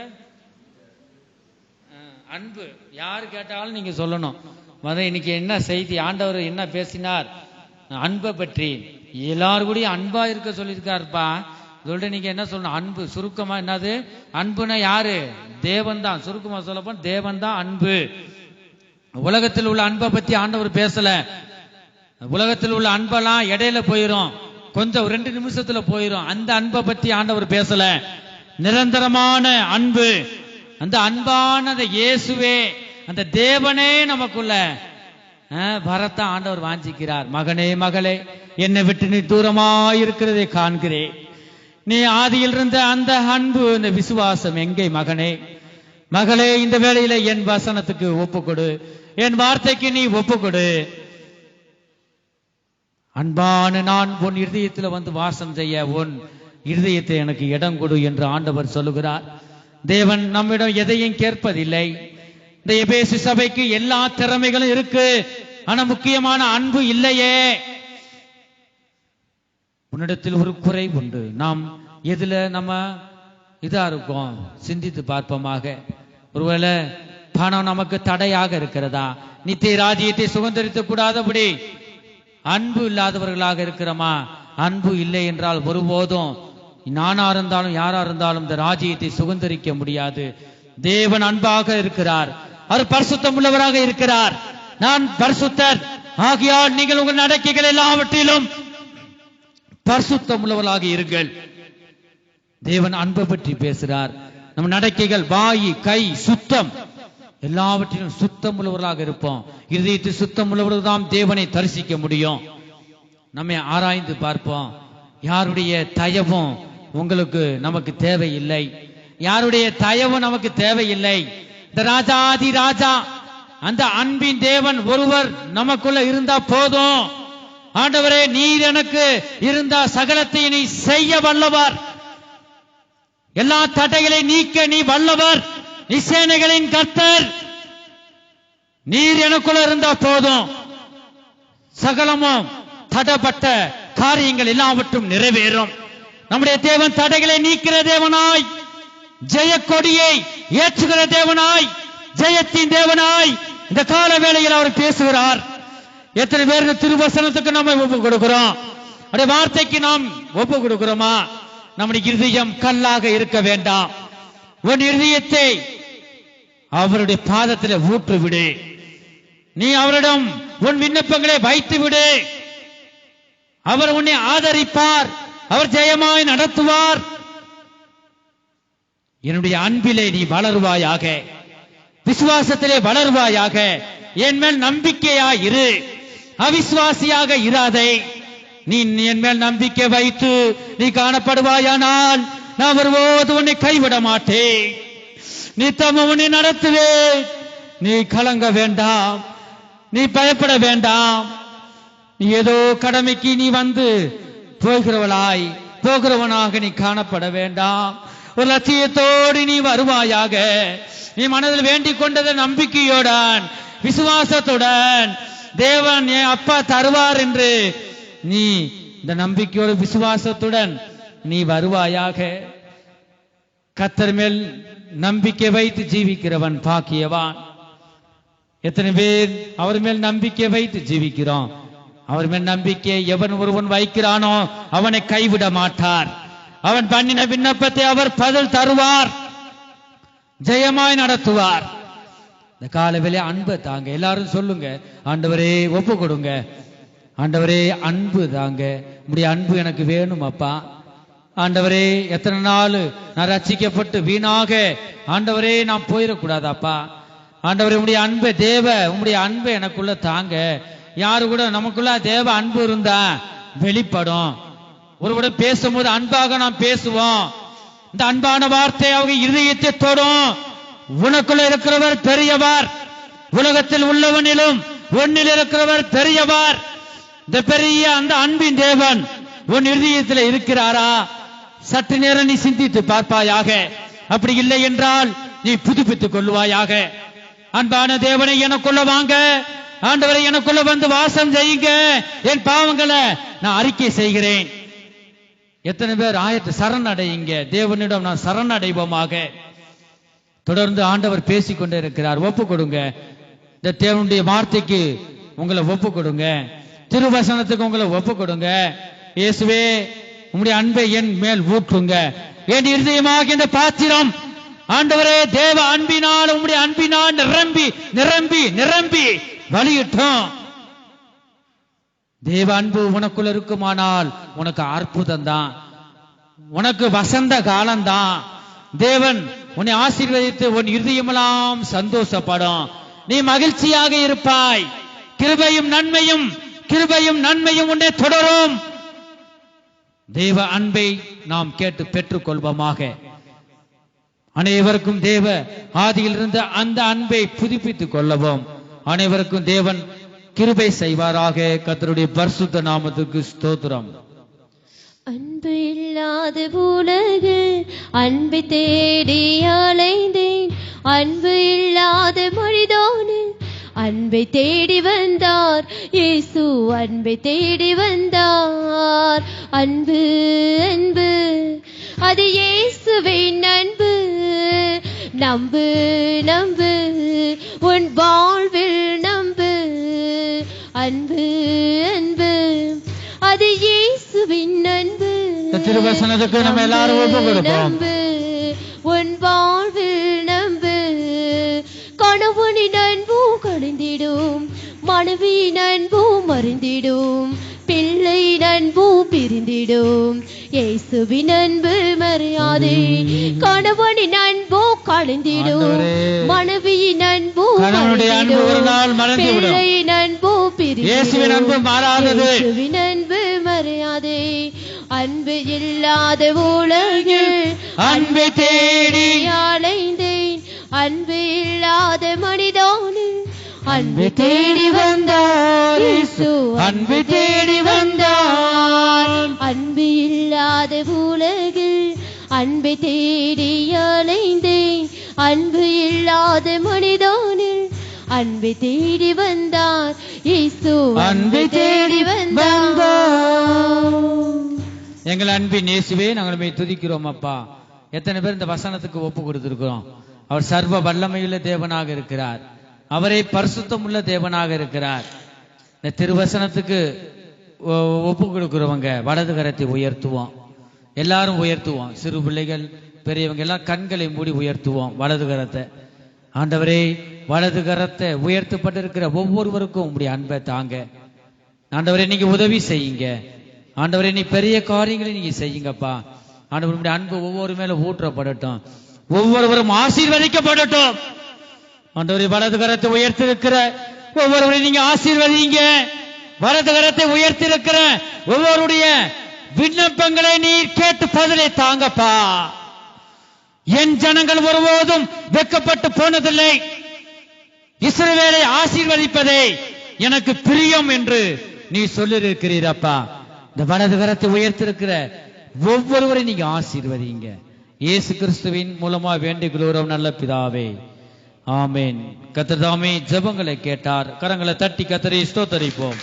அன்பு. யாரு கேட்டாலும் நீங்க சொல்லணும். இன்னைக்கு என்ன செய்தி, ஆண்டவர் என்ன பேசினார்? அன்பை பற்றி. எல்லாரும் கூட அன்பா இருக்க சொல்லியிருக்காருப்பா. சொல்லிட்டு நீங்க என்ன சொல்லணும்? அன்பு. சுருக்கமா என்னது? அன்புனா யாரு? தேவன் தான். சுருக்கமா சொல்லப்போ தேவன் தான் அன்பு. உலகத்தில் உள்ள அன்பை பத்தி ஆண்டவர் பேசல. உலகத்தில் உள்ள அன்பெல்லாம் இடையில போயிரும், கொஞ்சம் 2 நிமிஷத்துல போயிரும். அந்த அன்பை பத்தி ஆண்டவர் பேசல. நிரந்தரமான அன்பு, அந்த அன்பான இயேசுவே, அந்த தேவனே நமக்குள்ள வரத்தான் ஆண்டவர் வாஞ்சிக்கிறார். மகனே, மகளே, என்னை விட்டு நீ தூரமாயிருக்கிறதை காண்கிறேன். நீ ஆதியில் இருந்த அந்த அன்பு, இந்த விசுவாசம் எங்கே மகனே, மகளே? இந்த வேளையில என் வசனத்துக்கு ஒப்புக்கொடு, என் வார்த்தைக்கு நீ ஒப்புக்கொடு. அன்பான நான் உன் இருதயத்தில் வாசம் செய்ய உன் இருதயத்தை எனக்கு இடம் கொடு என்று ஆண்டவர் சொல்லுகிறார். தேவன் நம்மிடம் எதையும் கேட்பதில்லை. இந்த எபேசு சபைக்கு எல்லா திறமைகளும் இருக்கு, ஆனா முக்கியமான அன்பு இல்லையே. உன்னிடத்தில் ஒரு குறை உண்டு. நாம் எதுல நம்ம இதா இருக்கோம்? சிந்தித்து பார்ப்போமாக. ஒருவேளை பணம் நமக்கு தடையாக இருக்கிறதா? நித்திய ராஜ்யத்தை சுதந்திரிக்க கூடாதபடி அன்பு இல்லாதவர்களாக இருக்கிறோமா? அன்பு இல்லை என்றால் ஒருபோதும் நானா இருந்தாலும் யாரா இருந்தாலும் இந்த ராஜ்யத்தை சுதந்திரிக்க முடியாது. தேவன் அன்பாக இருக்கிறார், அவர் பரிசுத்தம் உள்ளவராக இருக்கிறார். நான் பரிசுத்தர் ஆகையால் நீங்கள் உங்கள் நடக்கைகள் எல்லாவற்றிலும் பரிசுத்தம் உள்ளவர்களாக இருங்கள். தேவன் அன்பை பற்றி பேசுகிறார். நம் நடக்கைகள், வாய், கை சுத்தம், எல்லாவற்றிலும் சுத்தம் உள்ளவர்களாக இருப்போம். இதயத்தில் சுத்தம் உள்ளவர்கள் தான் தேவனை தரிசிக்க முடியும். நம்மை ஆராய்ந்து பார்ப்போம். யாருடைய தயவும் உங்களுக்கு நமக்கு தேவையில்லை, யாருடைய தயவும் நமக்கு தேவையில்லை. இந்த ராஜாதி ராஜா அந்த அன்பின் தேவன் ஒருவர் நமக்குள்ள இருந்தா போதும். ஆண்டவரே, நீர் எனக்கு இருந்தா சகலத்தை நீ செய்ய வல்லவர், எல்லா தடைகளை நீக்க நீ வல்லவர், நீ சேனைகளின் கர்த்தர், நீர் எனக்குள்ள இருந்தா போதும். சகலமும் தடைப்பட்ட காரியங்கள் எல்லாவற்றும் நிறைவேறும். நம்முடைய தேவன் தடைகளை நீக்கிற தேவனாய், ஜெய கொடியை ஏற்றுகிற தேவனாய், ஜெயத்தின் தேவனாய் இந்த கால வேளையில் அவர் பேசுகிறார். எத்தனை பேர் இந்த திருவசனத்துக்கு நம்ம ஒப்பு கொடுக்கிறோம்? அவருடைய வார்த்தைக்கு நாம் ஒப்பு கொடுக்கிறோமா? நம்முடைய இருதயம் கல்லாக இருக்க வேண்டாம். உன் இருதயத்தை அவருடைய பாதத்தில் ஊற்று விடு. நீ அவரிடம் உன் விண்ணப்பங்களை வைத்து விடு. அவர் உன்னை ஆதரிப்பார், அவர் ஜெயமாய் நடத்துவார். என்னுடைய அன்பிலே நீ வளருவாயாக, விசுவாசத்திலே வளருவாயாக. என் மேல் நம்பிக்கையாய் இரு, அவிசுவாசியாக இராதே. நீ என் மேல் நம்பிக்கை வைத்து நீ காணப்படுவாயானால் நான் ஒருபோது உன்னை கைவிட மாட்டேன். நித்தமும் உன்னை நடத்துவேன். நீ கலங்க வேண்டாம், நீ பயப்பட வேண்டாம். நீ ஏதோ கடமைக்கு நீ வந்து போகிறவனாக நீ காணப்பட வேண்டாம். ஒரு லட்சியத்தோடு நீ வருவாயாக. நீ மனதில் வேண்டிக் கொண்டத நம்பிக்கையுடன், விசுவாசத்துடன், தேவன் என் அப்பா தருவார் என்று நீ இந்த நம்பிக்கையோடு விசுவாசத்துடன் நீ வருவாயாக. கர்த்தர் மேல் நம்பிக்கை வைத்து ஜீவிக்கிறவன் பாக்கியவான். எத்தனை பேர் அவர் மேல் நம்பிக்கை வைத்து ஜீவிக்கிறோம்? அவர் மேல் நம்பிக்கை எவன் ஒருவன் வைக்கிறானோ அவனை கைவிட மாட்டார். அவன் பண்ணின விண்ணப்பத்தை அவர் பதில் தருவார், ஜெயமாய் நடத்துவார். இந்த காலவேளை அன்பை தாங்க. எல்லாரும் சொல்லுங்க, ஆண்டவரே ஒப்பு கொடுங்க. ஆண்டவரே அன்பு தாங்க, உம்முடைய அன்பு எனக்கு வேணும் அப்பா. ஆண்டவரே, எத்தனை நாள் நான் ரட்சிக்கப்பட்டு வீணாக ஆண்டவரே நான் போயிடக்கூடாதாப்பா. ஆண்டவரே, உம்முடைய அன்பை உம்முடைய அன்பை எனக்குள்ள தாங்க. யாரு கூட நமக்குள்ள தேவ அன்பு இருந்தா வெளிப்படும். ஒருவரோட பேசும்போது அன்பாக நாம் பேசுவோம். இந்த அன்பான வார்த்தை அவங்க இருதயத்தை தொடும். உனக்குள்ள இருக்கிறவர் பெரியவர், உலகத்தில் உள்ளவனிலும் உன்னில் இருக்கிறவர் பெரியவர். இந்த பெரிய அந்த அன்பின் தேவன் உன் இருதயத்தில் இருக்கிறாரா? சற்று நேரம் நீ சிந்தித்து பார்ப்பாயாக. அப்படி இல்லை என்றால் நீ புதுப்பித்துக் கொள்வாயாக. அன்பான தேவனை எனக்குள்ள வாங்க, ஆண்டவரை எனக்குள்ள வந்து வாசம் செய்யுங்க. என் பாவங்களை நான் அறிக்கை செய்கிறேன். எத்தனை பேர் சரணடையுங்க, தேவனிடம் நான் சரணடைவோமாக. தொடர்ந்து ஆண்டவர் பேசிக்கொண்டே இருக்கிறார். ஒப்பு கொடுங்க. இந்த தேவனுடைய வார்த்தைக்கு உங்களை ஒப்பு கொடுங்க, திருவசனத்துக்கு உங்களை ஒப்பு கொடுங்க. இயேசுவே, உம்முடைய அன்பை என் மேல் ஊற்றுங்க. என் இருதயமாக இந்த பாத்திரம் ஆண்டவரே தேவ அன்பினால், உம்முடைய அன்பினால் நிரம்பி நிரம்பி நிரம்பி வழியிட்டோம். தேவ அன்பு உனக்குள்ள இருக்குமானால் உனக்கு அற்புதம் தான், உனக்கு வசந்த காலம்தான். தேவன் உன்னை ஆசீர்வதித்து உன் இருதயமெல்லாம் சந்தோஷப்படும். நீ மகிழ்ச்சியாக இருப்பாய். கிருபையும் நன்மையும் உன்னை தொடரும். தேவ அன்பை நாம் கேட்டு பெற்றுக் கொள்வோமாக. அனைவருக்கும் தேவ ஆதியில் இருந்த அந்த அன்பை புதுப்பித்துக் கொள்ளவும் அனைவருக்கும் தேவன் கிருபை செய்வாராக. கர்த்தருடைய பரிசுத்த நாமத்துக்கு ஸ்தோத்திரம். அன்பு இல்லாத உலகில் அன்பை தேடி அலைந்தேன். அன்பு இல்லாத மனிதனில் அன்பை தேடி வந்தார் இயேசு, அன்பை தேடி வந்தார். அன்பு அன்பு அது இயேசுவின் அன்பு. நம்பு நம்பு உன் வாழ்வில் நம்பு. அன்பு அன்பு அது இயேசுவின் இயேசுவின் அன்பு இந்த திருவசனத்துக்கு நம்ம எல்லாரும் ஒப்பு கொடுப்போம். நம்பு உன் வாழ்வில் நம்பு. கணவனின் அன்பும் கழிந்திடும், மனைவியின் அன்பும் மறைந்திடும், பிள்ளை அன்பும் பிரிந்திடும். இயேசுவின் அன்பு மறையாதே. கணவனின் அன்போ கழிந்திடும், மனைவியின் அன்போ பிள்ளையின் அன்போ பிரிந்திடும். இயேசுவின் அன்பு மறையாதே. அன்பு இல்லாத உலகில் அன்பு தேடி அலைந்தேன். அன்பு இல்லாத மனிதனில் அன்பு தேடி வந்தார். அன்பு தேடி வந்தார். அன்பு இல்லாத உலகில் அன்பை தேடி அலைந்தேன். அன்பு இல்லாத மனிதனில் அன்பை தேடி வந்தார். இயேசு அன்பை தேடி வந்தார். எங்கள் அன்பின் இயேசுவே, நாங்கள் துதிக்கிறோம் அப்பா. எத்தனை பேர் இந்த வசனத்துக்கு ஒப்பு கொடுத்திருக்கிறோம். அவர் சர்வ வல்லமையுள்ள தேவனாக இருக்கிறார். அவரை பரிசுத்தம் உள்ள தேவனாக இருக்கிறார். இந்த திருவசனத்துக்கு ஒப்பு கொடுக்கிறவங்க வலது கரத்தை உயர்த்துவோம். எல்லாரும் உயர்த்துவோம். சிறு பிள்ளைகள், பெரியவங்க எல்லாம் கண்களை மூடி உயர்த்துவோம் வலது கரத்தை. ஆண்டவரே, வலது கரத்தை உயர்த்தப்பட்டிருக்கிற ஒவ்வொருவருக்கும் உங்களுடைய அன்பை தாங்க. ஆண்டவரே, நீங்க உதவி செய்யுங்க. ஆண்டவரே, நீ பெரிய காரியங்களை நீங்க செய்யுங்கப்பா. ஆண்டவருடைய அன்பு ஒவ்வொரு மேல ஊற்றப்படட்டும். ஒவ்வொருவரும் ஆசீர்வதிக்கப்படட்டும். ஆண்டவரே, வலது கரத்தை உயர்த்திருக்கிற ஒவ்வொருவரையும் நீங்க ஆசீர்வதிங்க. வலது கரத்தை உயர்த்திருக்கிற ஒவ்வொருடைய விண்ணப்பங்களை நீர் கேட்டு பதிலை தாங்கப்பா. என் ஜனங்கள் ஒருபோதும் வெட்கப்பட்டு போனதில்லை. இஸ்ரவேலை ஆசீர்வதிப்பதே எனக்கு பிரியம் என்று நீ சொல்லியிருக்கிறீரப்பா. இந்த வலது கரத்தை உயர்த்திருக்கிற ஒவ்வொருவரையும் நீங்க ஆசீர்வதிங்க. இயேசு கிறிஸ்துவின் மூலமா வேண்டிக் கொள்கிறோம் நல்ல பிதாவே, ஆமேன். கர்த்தர் தாமே ஜெபங்களை கேட்டார். கரங்களை தட்டி கர்த்தரை ஸ்தோத்தரிப்போம்.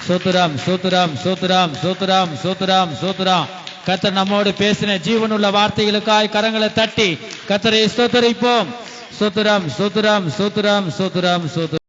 சோத்துராம் சோத்துராம் சோத்துராம் சோத்துராம் சோத்துராம் சோத்துராம். கர்த்தர் நம்மோடு பேசின ஜீவனுள்ள வார்த்தைகளுக்காய் கரங்களை தட்டி கர்த்தரை ஸ்தோத்தரிப்போம். சோத்துராம் சோத்துராம் சோத்துராம் சோத்துராம் சோத்துராம்.